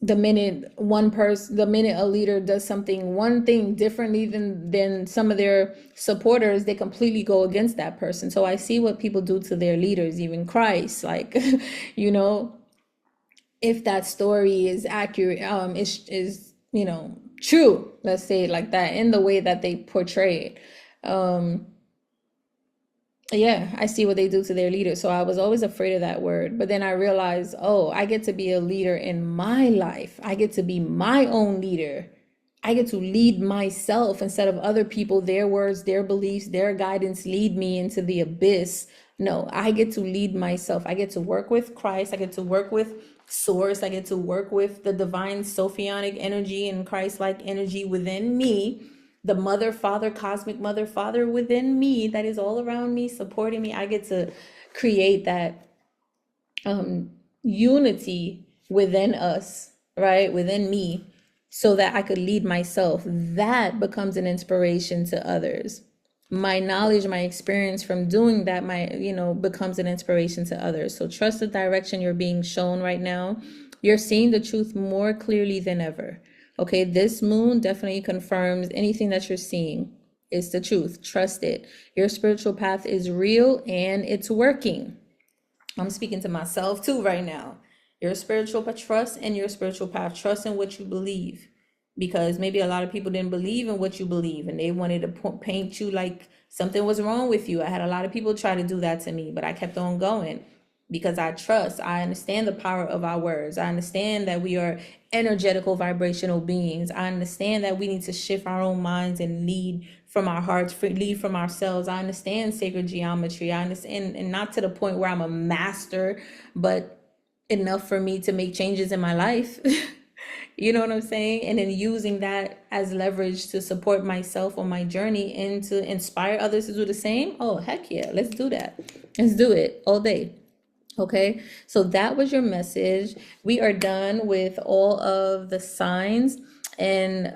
the minute a leader does one thing differently than some of their supporters, they completely go against that person. So I see what people do to their leaders, even Christ, like, you know, if that story is accurate, is true, let's say it like that, in the way that they portray it. Yeah, I see what they do to their leaders. So I was always afraid of that word. But then I realized, oh, I get to be a leader in my life. I get to be my own leader. I get to lead myself instead of other people, their words, their beliefs, their guidance lead me into the abyss. No, I get to lead myself. I get to work with Christ. I get to work with Source. I get to work with the divine Sophionic energy and Christ-like energy within me, the mother, father, cosmic mother, father within me that is all around me, supporting me. I get to create that unity within us, right? Within me, so that I could lead myself. That becomes an inspiration to others. My knowledge, my experience from doing that, becomes an inspiration to others. So trust the direction you're being shown right now. You're seeing the truth more clearly than ever. Okay, this moon definitely confirms anything that you're seeing is the truth. Trust it. Your spiritual path is real and it's working. I'm speaking to myself too right now. Your spiritual trust in your spiritual path. Trust in what you believe. Because maybe a lot of people didn't believe in what you believe and they wanted to paint you like something was wrong with you. I had a lot of people try to do that to me, but I kept on going because I trust. I understand the power of our words. I understand that we are energetical vibrational beings. I understand that we need to shift our own minds and lead from our hearts, lead from ourselves. I understand sacred geometry. I understand, and not to the point where I'm a master, but enough for me to make changes in my life. You know what I'm saying? And then using that as leverage to support myself on my journey and to inspire others to do the same. Oh, heck yeah, let's do that. Let's do it all day. Okay, so that was your message. We are done with all of the signs. And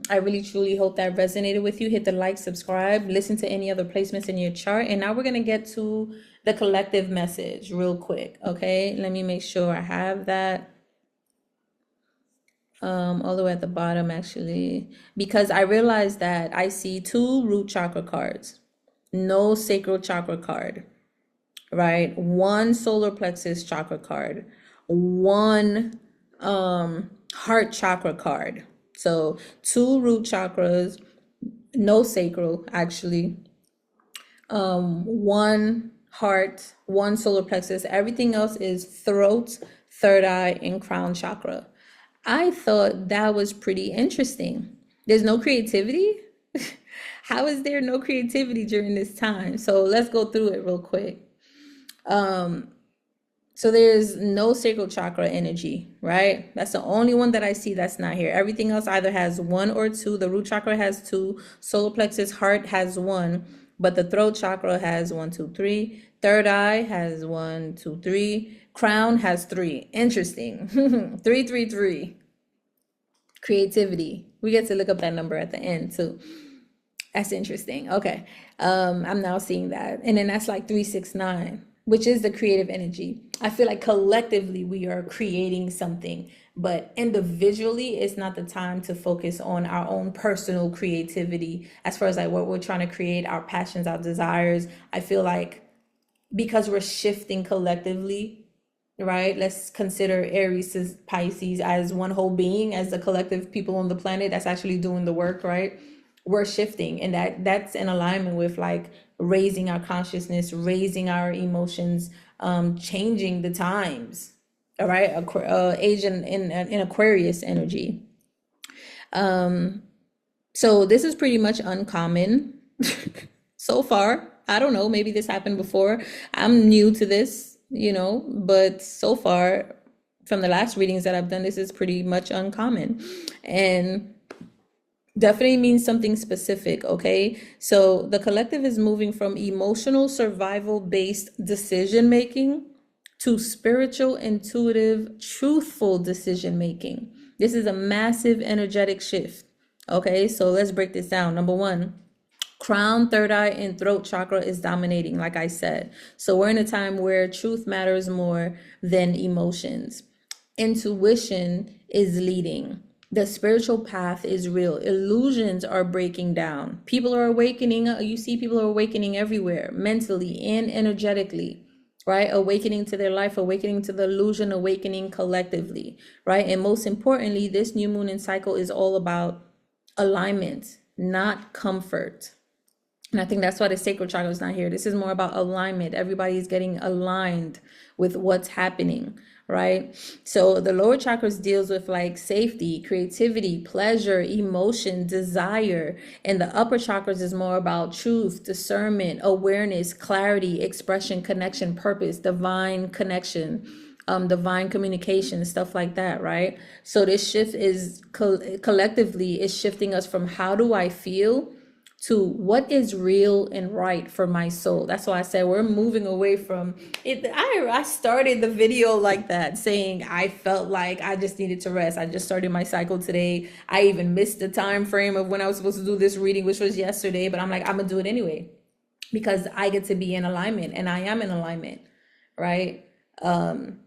I really truly hope that resonated with you. Hit the like, subscribe, listen to any other placements in your chart. And now we're going to get to the collective message real quick. Okay, let me make sure I have that all the way at the bottom, actually, because I realized that I see 2 root chakra cards, no sacral chakra card, right? 1 solar plexus chakra card, 1 heart chakra card. So 2 root chakras, no sacral, actually, 1 heart, 1 solar plexus. Everything else is throat, third eye, and crown chakra. I thought that was pretty interesting. There's no creativity? How is there no creativity during this time? So let's go through it real quick. So there's no sacral chakra energy, right? That's the only one that I see that's not here. Everything else either has 1 or 2. The root chakra has 2. Solar plexus heart has 1. But the throat chakra has 1, 2, 3. Third eye has 1, 2, 3. Crown has 3. Interesting. 3, 3, 3. Creativity. We get to look up that number at the end too. That's interesting. Okay. I'm now seeing that. And then that's like 3, 6, 9, which is the creative energy. I feel like collectively we are creating something, but individually it's not the time to focus on our own personal creativity as far as like what we're trying to create, our passions, our desires. I feel like because we're shifting collectively, right? Let's consider Aries as Pisces as one whole being, as the collective people on the planet that's actually doing the work, right? We're shifting, and that's in alignment with like raising our consciousness, raising our emotions, changing the times. All right, Asian in Aquarius energy. So this is pretty much uncommon so far. I don't know, maybe this happened before. I'm new to this, but so far from the last readings that I've done, this is pretty much uncommon. And definitely means something specific, okay? So the collective is moving from emotional survival-based decision making to spiritual, intuitive, truthful decision making. This is a massive energetic shift. Okay, so let's break this down. Number one, crown, third eye, and throat chakra is dominating, like I said. So we're in a time where truth matters more than emotions. Intuition is leading. The spiritual path is real. Illusions are breaking down. People are awakening. You see people are awakening everywhere, mentally and energetically, right? Awakening to their life, awakening to the illusion, awakening collectively, right? And most importantly, this new moon and cycle is all about alignment, not comfort. And I think that's why the sacral chakra is not here. This is more about alignment. Everybody's getting aligned with what's happening, right? So the lower chakras deals with like safety, creativity, pleasure, emotion, desire. And the upper chakras is more about truth, discernment, awareness, clarity, expression, connection, purpose, divine connection, divine communication, stuff like that, right? So this shift is collectively is shifting us from how do I feel to what is real and right for my soul. That's why I said we're moving away from it. I started the video like that, saying I felt like I just needed to rest. I just started my cycle today. I even missed the time frame of when I was supposed to do this reading, which was yesterday, but I'm like, I'm gonna do it anyway because I get to be in alignment, and I am in alignment, right? And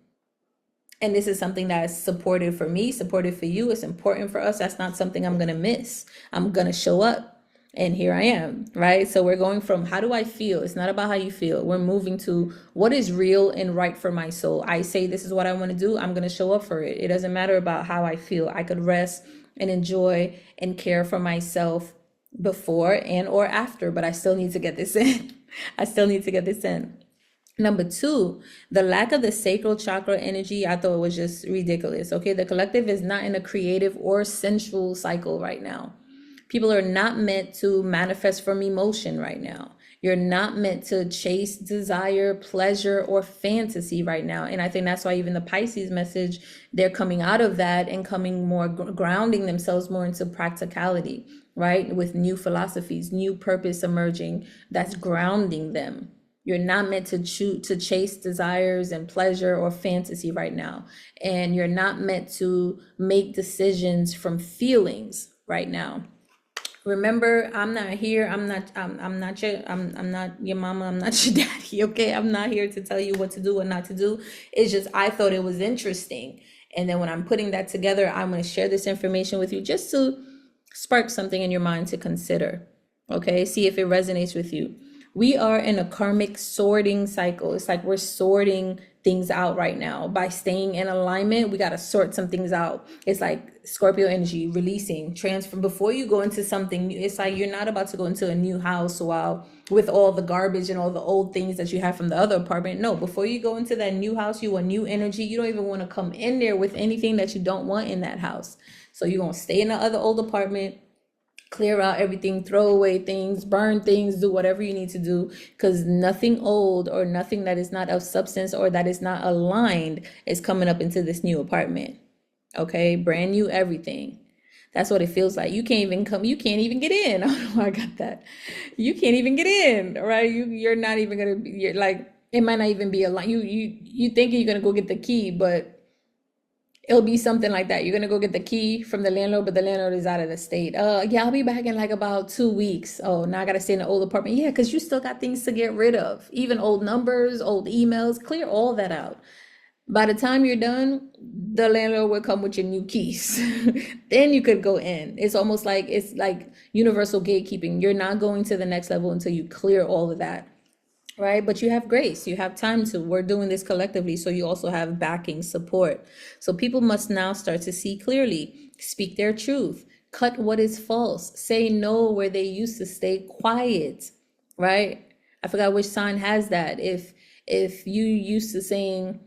this is something that is supportive for me, supportive for you. It's important for us. That's not something I'm gonna miss. I'm gonna show up. And here I am, right? So we're going from how do I feel? It's not about how you feel. We're moving to what is real and right for my soul. I say this is what I want to do. I'm going to show up for it. It doesn't matter about how I feel. I could rest and enjoy and care for myself before and or after, but I still need to get this in. I still need to get this in. Number two, the lack of the sacral chakra energy, I thought it was just ridiculous. Okay, the collective is not in a creative or sensual cycle right now. People are not meant to manifest from emotion right now. You're not meant to chase desire, pleasure, or fantasy right now. And I think that's why even the Pisces message, they're coming out of that and coming more, grounding themselves more into practicality, right? With new philosophies, new purpose emerging that's grounding them. You're not meant to chase desires and pleasure or fantasy right now. And you're not meant to make decisions from feelings right now. Remember, I'm not here. I'm not your mama. I'm not your daddy. Okay. I'm not here to tell you what to do, what not to do. It's just, I thought it was interesting. And then when I'm putting that together, I'm going to share this information with you just to spark something in your mind to consider. Okay. See if it resonates with you. We are in a karmic sorting cycle. It's like we're sorting things out right now. By staying in alignment, we got to sort some things out. It's like Scorpio energy, releasing, transfer. Before you go into something new, it's like you're not about to go into a new house with all the garbage and all the old things that you have from the other apartment. No, before you go into that new house, you want new energy. You don't even want to come in there with anything that you don't want in that house. So you're going to stay in the other old apartment, clear out everything, throw away things, burn things, do whatever you need to do, because nothing old or nothing that is not of substance or that is not aligned is coming up into this new apartment. Okay, brand new everything. That's what it feels like. You can't even get in. I don't know why I got that. You can't even get in, right? You're not even gonna be, you're like, it might not even be a line. You think you're gonna go get the key, but it'll be something like that. You're gonna go get the key from the landlord, but the landlord is out of the state. Yeah, I'll be back in like about 2 weeks. Oh, now I gotta stay in the old apartment. Yeah, because you still got things to get rid of. Even old numbers, old emails, clear all that out. By the time you're done, the landlord will come with your new keys. Then you could go in. It's like universal gatekeeping. You're not going to the next level until you clear all of that. right? But you have grace, you have time to. We're doing this collectively, so you also have backing support. So people must now start to see clearly, speak their truth, cut what is false, say no where they used to stay quiet, right? I forgot which sign has that. If you used to saying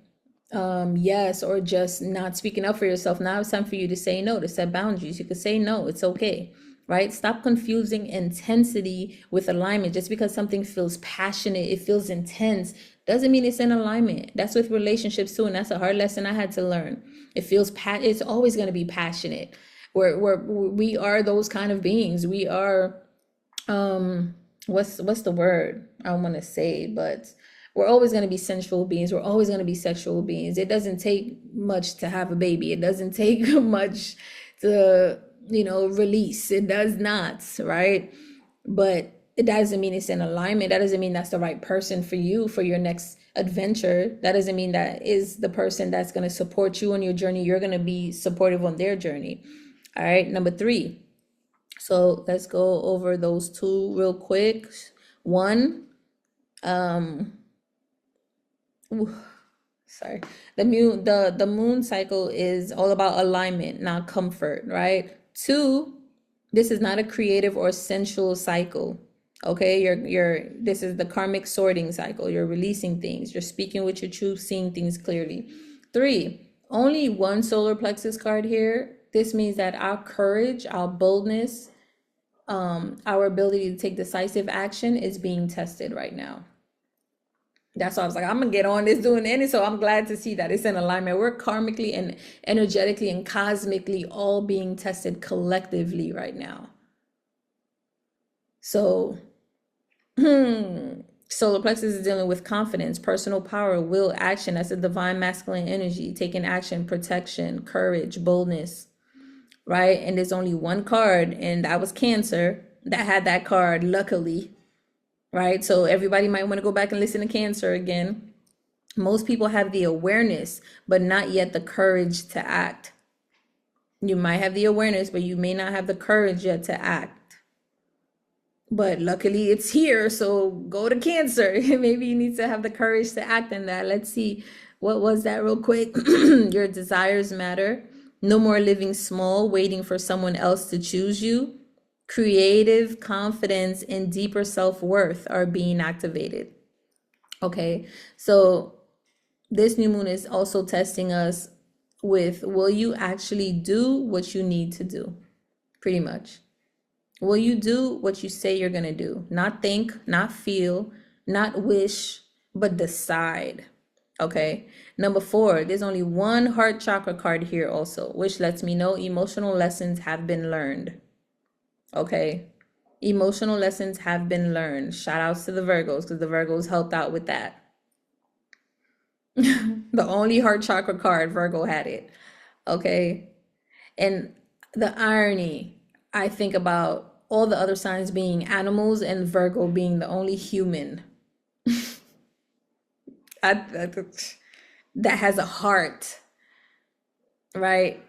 yes, or just not speaking up for yourself, now it's time for you to say no, to set boundaries. You could say no, it's okay, right? Stop confusing intensity with alignment. Just because something feels passionate, it feels intense, doesn't mean it's in alignment. That's with relationships too, and that's a hard lesson I had to learn. It's always going to be passionate. We are those kind of beings. We are what's the word I want to say, but we're always going to be sensual beings. We're always going to be sexual beings. It doesn't take much to have a baby. It doesn't take much to, release. It does not, right? But it doesn't mean it's in alignment. That doesn't mean that's the right person for you for your next adventure. That doesn't mean that is the person that's going to support you on your journey. You're going to be supportive on their journey. All right. Number 3. So let's go over those 2 real quick. 1, sorry, the moon cycle is all about alignment, not comfort, right? 2, this is not a creative or sensual cycle. Okay, this is the karmic sorting cycle. You're releasing things, you're speaking with your truth, seeing things clearly. 3, only 1 solar plexus card here. This means that our courage, our boldness, our ability to take decisive action is being tested right now. That's why I was like, I'm gonna get on this doing any. So I'm glad to see that it's in alignment. We're karmically and energetically and cosmically all being tested collectively right now. So solar plexus is dealing with confidence, personal power, will, action. That's a divine masculine energy, taking action, protection, courage, boldness, right? And there's only 1 card, and that was Cancer that had that card, luckily, right? So everybody might want to go back and listen to Cancer again. Most people have the awareness, but not yet the courage to act. You might have the awareness, but you may not have the courage yet to act. But luckily it's here, so go to Cancer. Maybe you need to have the courage to act in that. Let's see, what was that real quick? Your desires matter. No more living small, waiting for someone else to choose you. Creative confidence and deeper self-worth are being activated. Okay, so this new moon is also testing us with, will you actually do what you need to do? Pretty much. Will you do what you say you're gonna do? Not think, not feel, not wish, but decide. Okay. Number 4, there's only 1 heart chakra card here also, which lets me know emotional lessons have been learned. Okay. Emotional lessons have been learned. Shout outs to the Virgos, because the Virgos helped out with that. The only heart chakra card, Virgo had it. Okay. And the irony, I think about all the other signs being animals and Virgo being the only human that has a heart, right?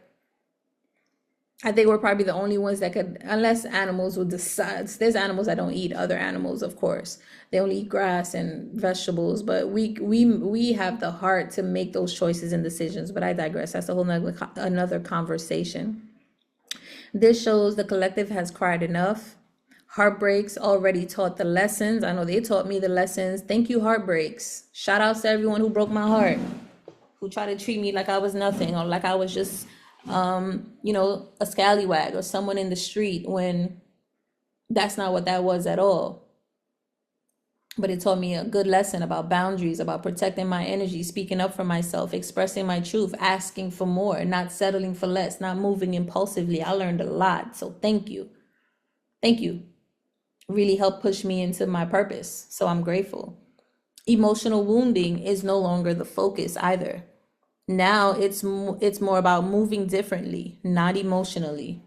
I think we're probably the only ones that could, unless animals would decide. There's animals that don't eat other animals, of course. They only eat grass and vegetables, but we have the heart to make those choices and decisions. But I digress. That's a whole another conversation. This shows the collective has cried enough. Heartbreaks already taught the lessons. I know they taught me the lessons. Thank you, heartbreaks. Shout outs to everyone who broke my heart, who tried to treat me like I was nothing, or like I was just, a scallywag or someone in the street, when that's not what that was at all. But it taught me a good lesson about boundaries, about protecting my energy, speaking up for myself, expressing my truth, asking for more, not settling for less, not moving impulsively. I learned a lot. So thank you. Thank you. Really helped push me into my purpose. So I'm grateful. Emotional wounding is no longer the focus either. Now it's more about moving differently, not emotionally.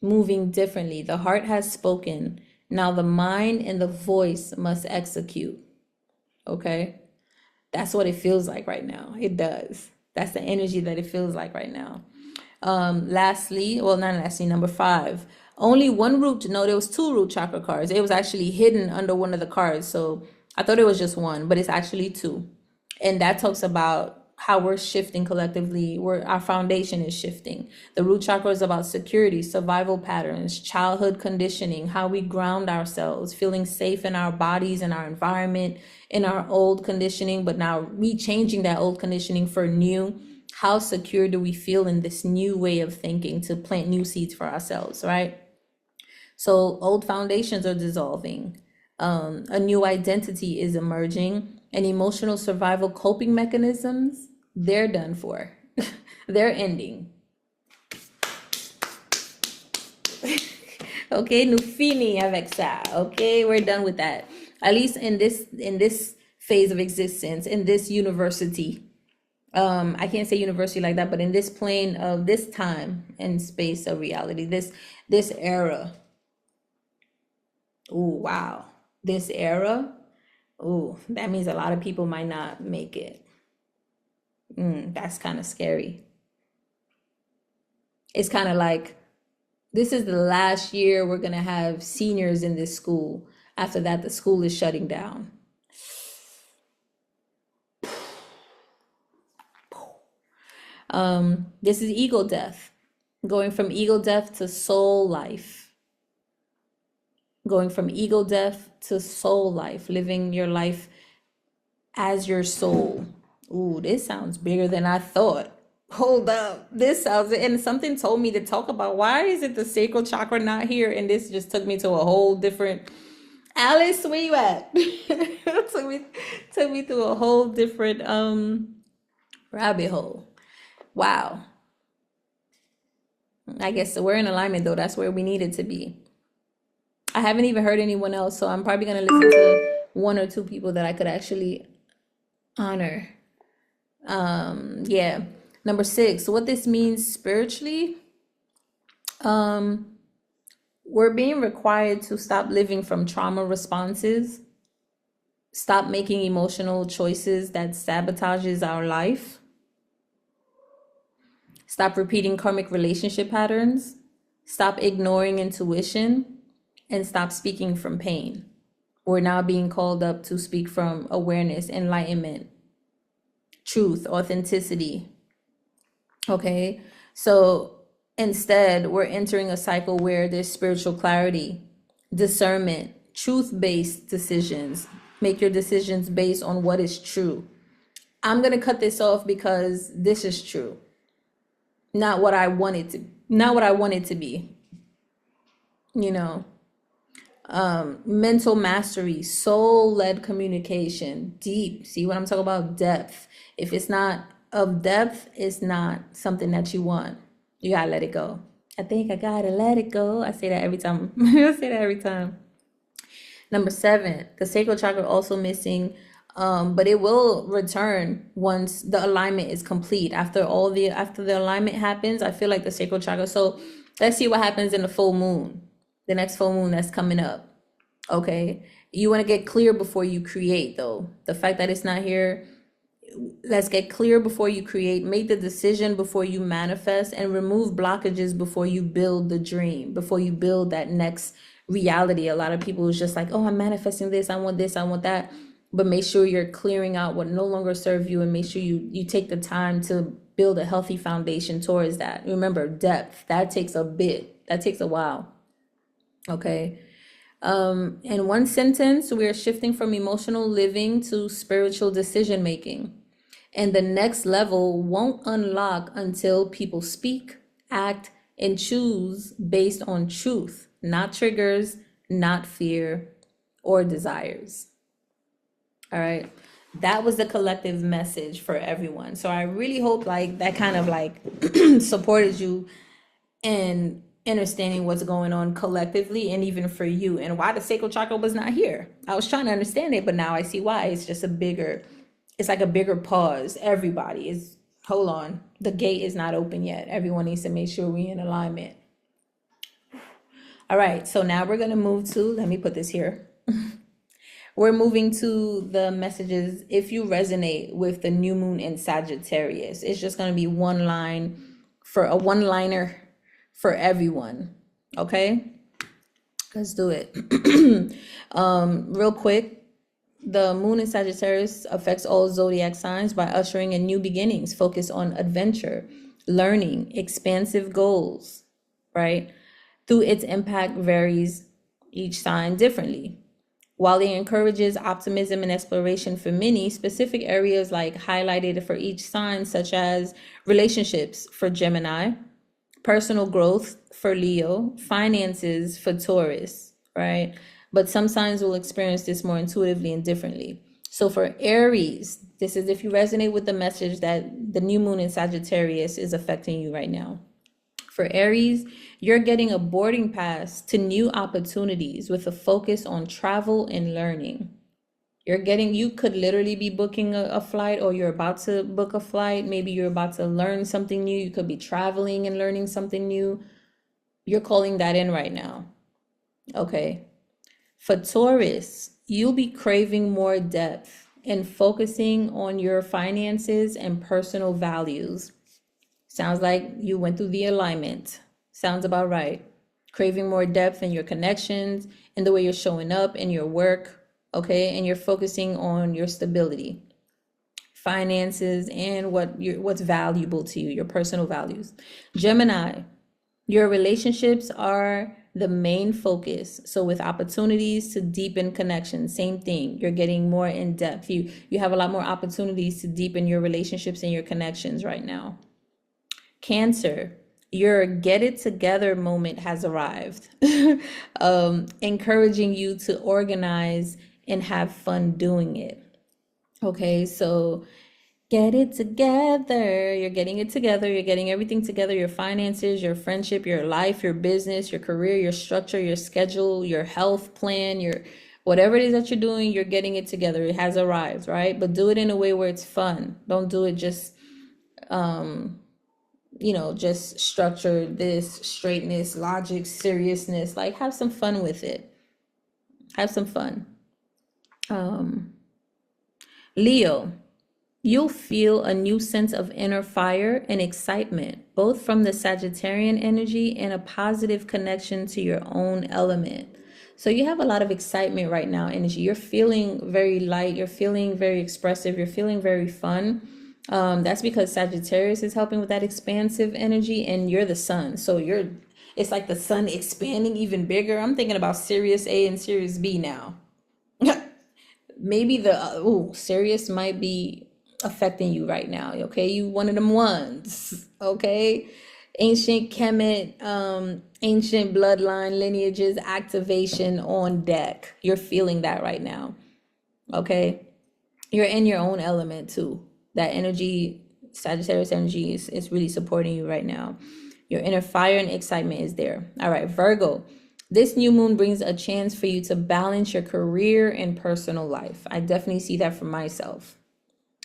Moving differently. The heart has spoken. Now the mind and the voice must execute. Okay? That's what it feels like right now. It does. That's the energy that it feels like right now. Number 5. Only 1 root, no, there was 2 root chakra cards. It was actually hidden under one of the cards. So I thought it was just one, but it's actually two. And that talks about how we're shifting collectively, where our foundation is shifting. The root chakra is about security, survival patterns, childhood conditioning, how we ground ourselves, feeling safe in our bodies and our environment, in our old conditioning, but now rechanging that old conditioning for new. How secure do we feel in this new way of thinking to plant new seeds for ourselves, right? So old foundations are dissolving. A new identity is emerging, and emotional survival coping mechanisms, they're done for. They're ending. Okay, nous fini avec ça. Okay, we're done with that. At least in this phase of existence, in this university. I can't say university like that, but in this plane of this time and space of reality, this era. Oh, wow. This era, oh, that means a lot of people might not make it. That's kind of scary. It's kind of like, this is the last year we're going to have seniors in this school. After that, the school is shutting down. This is ego death, going from ego death to soul life. Going from ego death to soul life, living your life as your soul. Ooh, this sounds bigger than I thought. Hold up. This sounds, and something told me to talk about why is it the sacral chakra not here? And this just took me to a whole different, Alice, where you at? took me through a whole different rabbit hole. Wow. I guess we're in alignment though. That's where we needed to be. I haven't even heard anyone else, so I'm probably going to listen to one or two people that I could actually honor. Yeah. Number 6, what this means spiritually, we're being required to stop living from trauma responses, stop making emotional choices that sabotages our life, stop repeating karmic relationship patterns, stop ignoring intuition, and stop speaking from pain. We're now being called up to speak from awareness, enlightenment, truth, authenticity. Okay, so instead, we're entering a cycle where there's spiritual clarity, discernment, truth-based decisions. Make your decisions based on what is true. I'm gonna cut this off because this is true. Not what I wanted to be. You know. Mental mastery, soul-led communication, deep. See what I'm talking about? Depth. If it's not of depth, it's not something that you want. You gotta let it go. I think I gotta let it go. I say that every time. I say that every time. Number 7, the sacral chakra also missing, but it will return once the alignment is complete. After the alignment happens, I feel like the sacral chakra. So let's see what happens in the full moon. The next full moon that's coming up. Okay, you want to get clear before you create though. The fact that it's not here, let's get clear before you create. Make the decision before you manifest, and remove blockages before you build the dream, before you build that next reality. A lot of people is just like, oh, I'm manifesting this, I want that. But make sure you're clearing out what no longer serves you, and make sure you take the time to build a healthy foundation towards that. Remember, depth, that takes a while. Okay. In one sentence, we are shifting from emotional living to spiritual decision making. And the next level won't unlock until people speak, act, and choose based on truth, not triggers, not fear or desires. All right. That was the collective message for everyone. So I really hope like that kind of like supported you in understanding what's going on collectively, and even for you, and why the sacral chakra was not here. I was trying to understand it, but now I see why. It's just it's like a bigger pause. Everybody is, hold on, the gate is not open yet. Everyone needs to make sure we're in alignment. All right, so now we're gonna move to, let me put this here. We're moving to the messages. If you resonate with the new moon in Sagittarius, it's just gonna be one-liner for everyone. Okay, let's do it. Real quick, The moon in Sagittarius affects all zodiac signs by ushering in new beginnings, focus on adventure, learning, expansive goals, right? Through its impact varies each sign differently. While it encourages optimism and exploration for many, specific areas like highlighted for each sign, such as relationships for Gemini, personal growth for Leo, finances for Taurus, right? But some signs will experience this more intuitively and differently. So for Aries, this is if you resonate with the message that the new moon in Sagittarius is affecting you right now. For Aries, you're getting a boarding pass to new opportunities with a focus on travel and learning. You could literally be booking a flight, or you're about to book a flight. Maybe you're about to learn something new. You could be traveling and learning something new. You're calling that in right now. Okay. For Taurus, you'll be craving more depth and focusing on your finances and personal values. Sounds like you went through the alignment. Sounds about right. Craving more depth in your connections, in the way you're showing up in your work, okay? And you're focusing on your stability, finances, and what's valuable to you, your personal values. Gemini, your relationships are the main focus. So with opportunities to deepen connections, same thing. You're getting more in depth. You have a lot more opportunities to deepen your relationships and your connections right now. Cancer, your get it together moment has arrived, encouraging you to organize and have fun doing it. Okay, so get it together. You're getting it together. You're getting everything together, your finances, your friendship, your life, your business, your career, your structure, your schedule, your health plan, your whatever it is that you're doing, you're getting it together. It has arrived, right? But do it in a way where it's fun. Don't do it just just structure, this straightness, logic, seriousness. Like, have some fun with it. Have some fun. Leo, you'll feel a new sense of inner fire and excitement, both from the Sagittarian energy and a positive connection to your own element. So you have a lot of excitement right now, energy. You're feeling very light. You're feeling very expressive. You're feeling very fun. That's because Sagittarius is helping with that expansive energy, and you're the sun. So it's like the sun expanding even bigger. I'm thinking about Sirius A and Sirius B now. Maybe Sirius might be affecting you right now. Okay, you one of them ones. Okay, ancient Kemet, ancient bloodline lineages activation on deck. You're feeling that right now. Okay, you're in your own element too. That energy, Sagittarius energy, is really supporting you right now. Your inner fire and excitement is there. All right, Virgo. This new moon brings a chance for you to balance your career and personal life. I definitely see that for myself.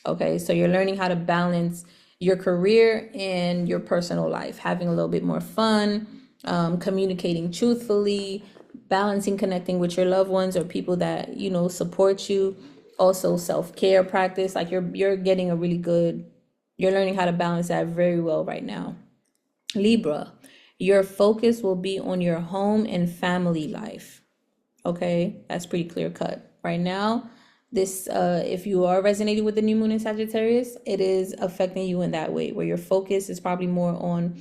Okay, so you're learning how to balance your career and your personal life, having a little bit more fun, communicating truthfully, balancing connecting with your loved ones or people that, support you. Also self-care practice, like you're getting you're learning how to balance that very well right now. Libra, your focus will be on your home and family life. Okay, that's pretty clear cut. Right now, this, if you are resonating with the new moon in Sagittarius, it is affecting you in that way, where your focus is probably more on,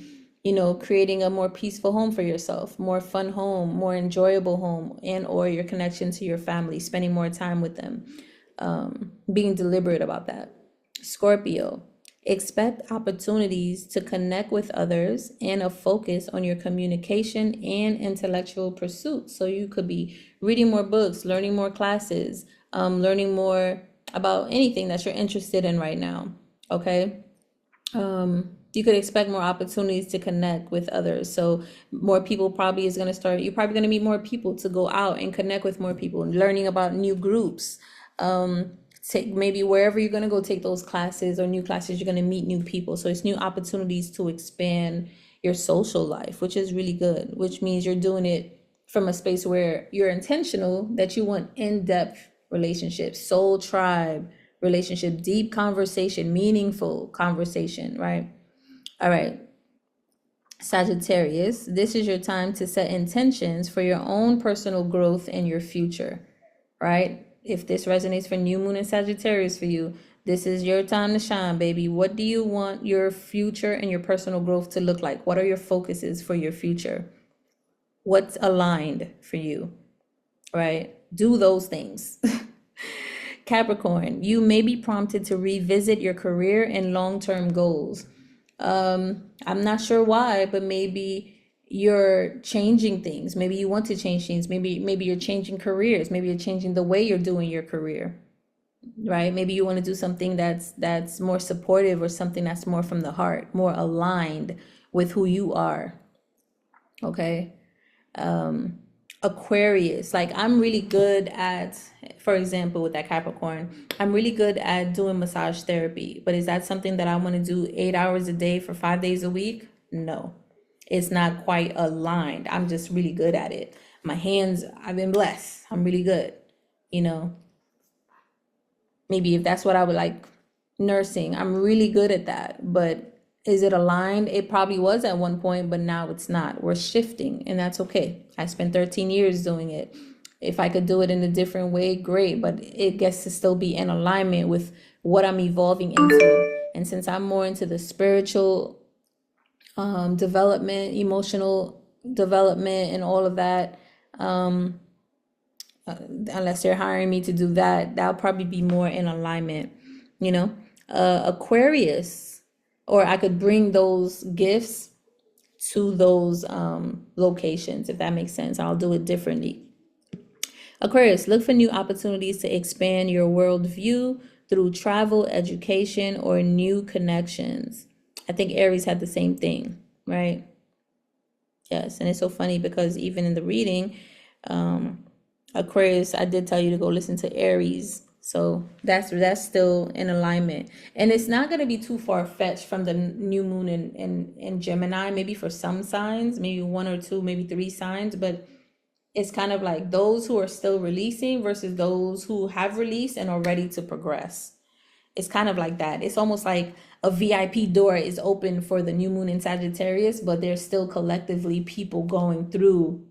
creating a more peaceful home for yourself, more fun home, more enjoyable home, and or your connection to your family, spending more time with them, being deliberate about that. Scorpio, expect opportunities to connect with others and a focus on your communication and intellectual pursuits. So you could be reading more books, learning more classes, learning more about anything that you're interested in right now. Okay. You could expect more opportunities to connect with others. So more people probably is going to start, you're probably going to meet more people to go out and connect with more people and learning about new groups. Maybe wherever you're going to go take those classes or new classes, you're going to meet new people. So it's new opportunities to expand your social life, which is really good, which means you're doing it from a space where you're intentional, that you want in-depth relationships, soul tribe relationship, deep conversation, meaningful conversation, right? All right. Sagittarius, this is your time to set intentions for your own personal growth and your future, right? If this resonates for new moon and Sagittarius for you, this is your time to shine, baby. What do you want your future and your personal growth to look like? What are your focuses for your future? What's aligned for you, right? Do those things. Capricorn, you may be prompted to revisit your career and long-term goals. I'm not sure why, but maybe you're changing things. Maybe you want to change things. Maybe you're changing careers. Maybe you're changing the way you're doing your career, right? Maybe you want to do something that's more supportive, or something that's more from the heart, more aligned with who you are. Okay. Aquarius, like I'm really good at, for example, with that Capricorn, I'm really good at doing massage therapy, but is that something that I want to do 8 hours a day for 5 days a week? No, it's not quite aligned. I'm just really good at it. My hands, I've been blessed. I'm really good, you know. Maybe if that's what I would like, nursing, I'm really good at that, but is it aligned? It probably was at one point, but now it's not. We're shifting, and that's okay. I spent 13 years doing it. If I could do it in a different way, great, but it gets to still be in alignment with what I'm evolving into. And since I'm more into the spiritual development, emotional development, and all of that, unless they're hiring me to do that, that'll probably be more in alignment, you know. Aquarius, or I could bring those gifts to those locations, if that makes sense. I'll do it differently. Aquarius, look for new opportunities to expand your worldview through travel, education, or new connections. I think Aries had the same thing, right? Yes, and it's so funny because even in the reading, Aquarius, I did tell you to go listen to Aries. So that's still in alignment. And it's not going to be too far-fetched from the new moon in Gemini, maybe for some signs, maybe 1 or 2, maybe 3 signs, but it's kind of like those who are still releasing versus those who have released and are ready to progress. It's kind of like that. It's almost like a VIP door is open for the new moon in Sagittarius, but there's still collectively people going through.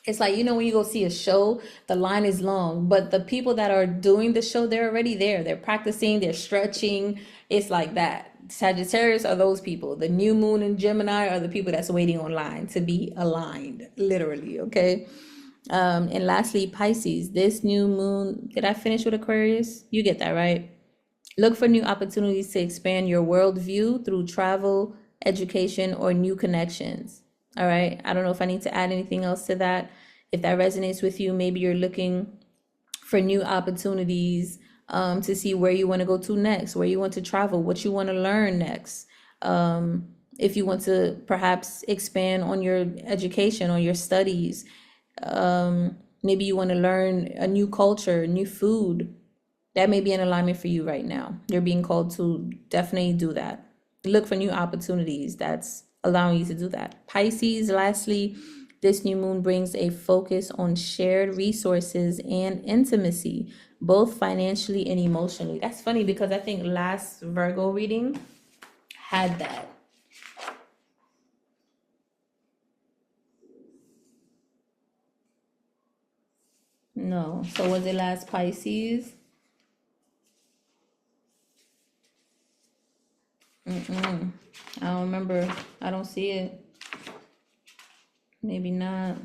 It's like, you know, when you go see a show, the line is long, but the people that are doing the show, they're already there. They're practicing, they're stretching. It's like that. Sagittarius are those people. The new moon in Gemini are the people that's waiting online to be aligned, literally, okay? And lastly, Pisces, this new moon, did I finish with Aquarius? You get that, right? Look for new opportunities to expand your worldview through travel, education, or new connections. All right. I don't know if I need to add anything else to that. If that resonates with you, maybe you're looking for new opportunities to see where you want to go to next, where you want to travel, what you want to learn next. If you want to perhaps expand on your education or your studies, maybe you want to learn a new culture, new food. That may be an alignment for you right now. You're being called to definitely do that. Look for new opportunities. That's allowing you to do that. Pisces, lastly, this new moon brings a focus on shared resources and intimacy, both financially and emotionally. That's funny because I think last Virgo reading had that. No. So was it last Pisces? I don't remember. I don't see it. Maybe not.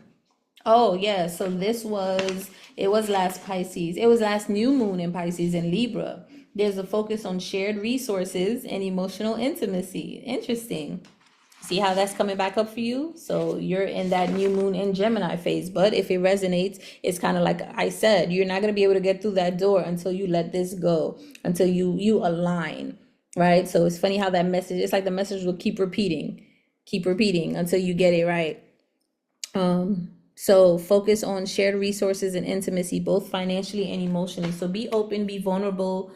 Oh, yeah. So it was last Pisces. It was last new moon in Pisces in Libra. There's a focus on shared resources and emotional intimacy. Interesting. See how that's coming back up for you? So you're in that new moon in Gemini phase. But if it resonates, it's kind of like I said, you're not going to be able to get through that door until you let this go, until you align. Right? So it's funny how that message, it's like the message will keep repeating until you get it right. So focus on shared resources and intimacy, both financially and emotionally. So be open, be vulnerable,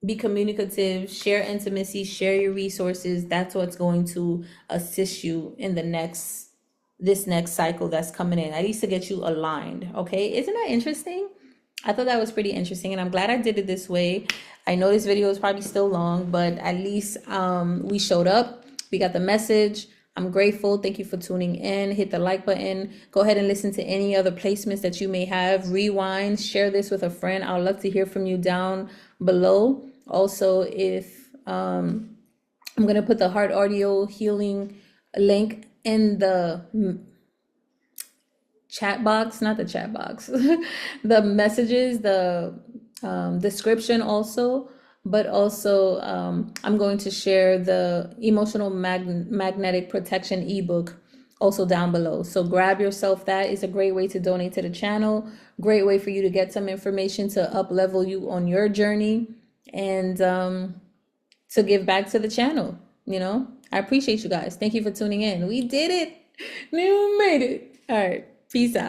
be communicative, share intimacy, share your resources. That's what's going to assist you in this next cycle that's coming in, at least to get you aligned. Okay. Isn't that interesting? I thought that was pretty interesting, and I'm glad I did it this way. I know this video is probably still long, but at least we showed up. We got the message. I'm grateful. Thank you for tuning in. Hit the like button. Go ahead and listen to any other placements that you may have. Rewind, share this with a friend. I would love to hear from you down below. Also, if I'm going to put the heart audio healing link in the chat box, not the chat box, the messages, the description also, but also I'm going to share the emotional magnetic protection ebook also down below. So grab yourself. That is a great way to donate to the channel. Great way for you to get some information to up level you on your journey and to give back to the channel. You know, I appreciate you guys. Thank you for tuning in. We did it. We made it. All right. Peace out.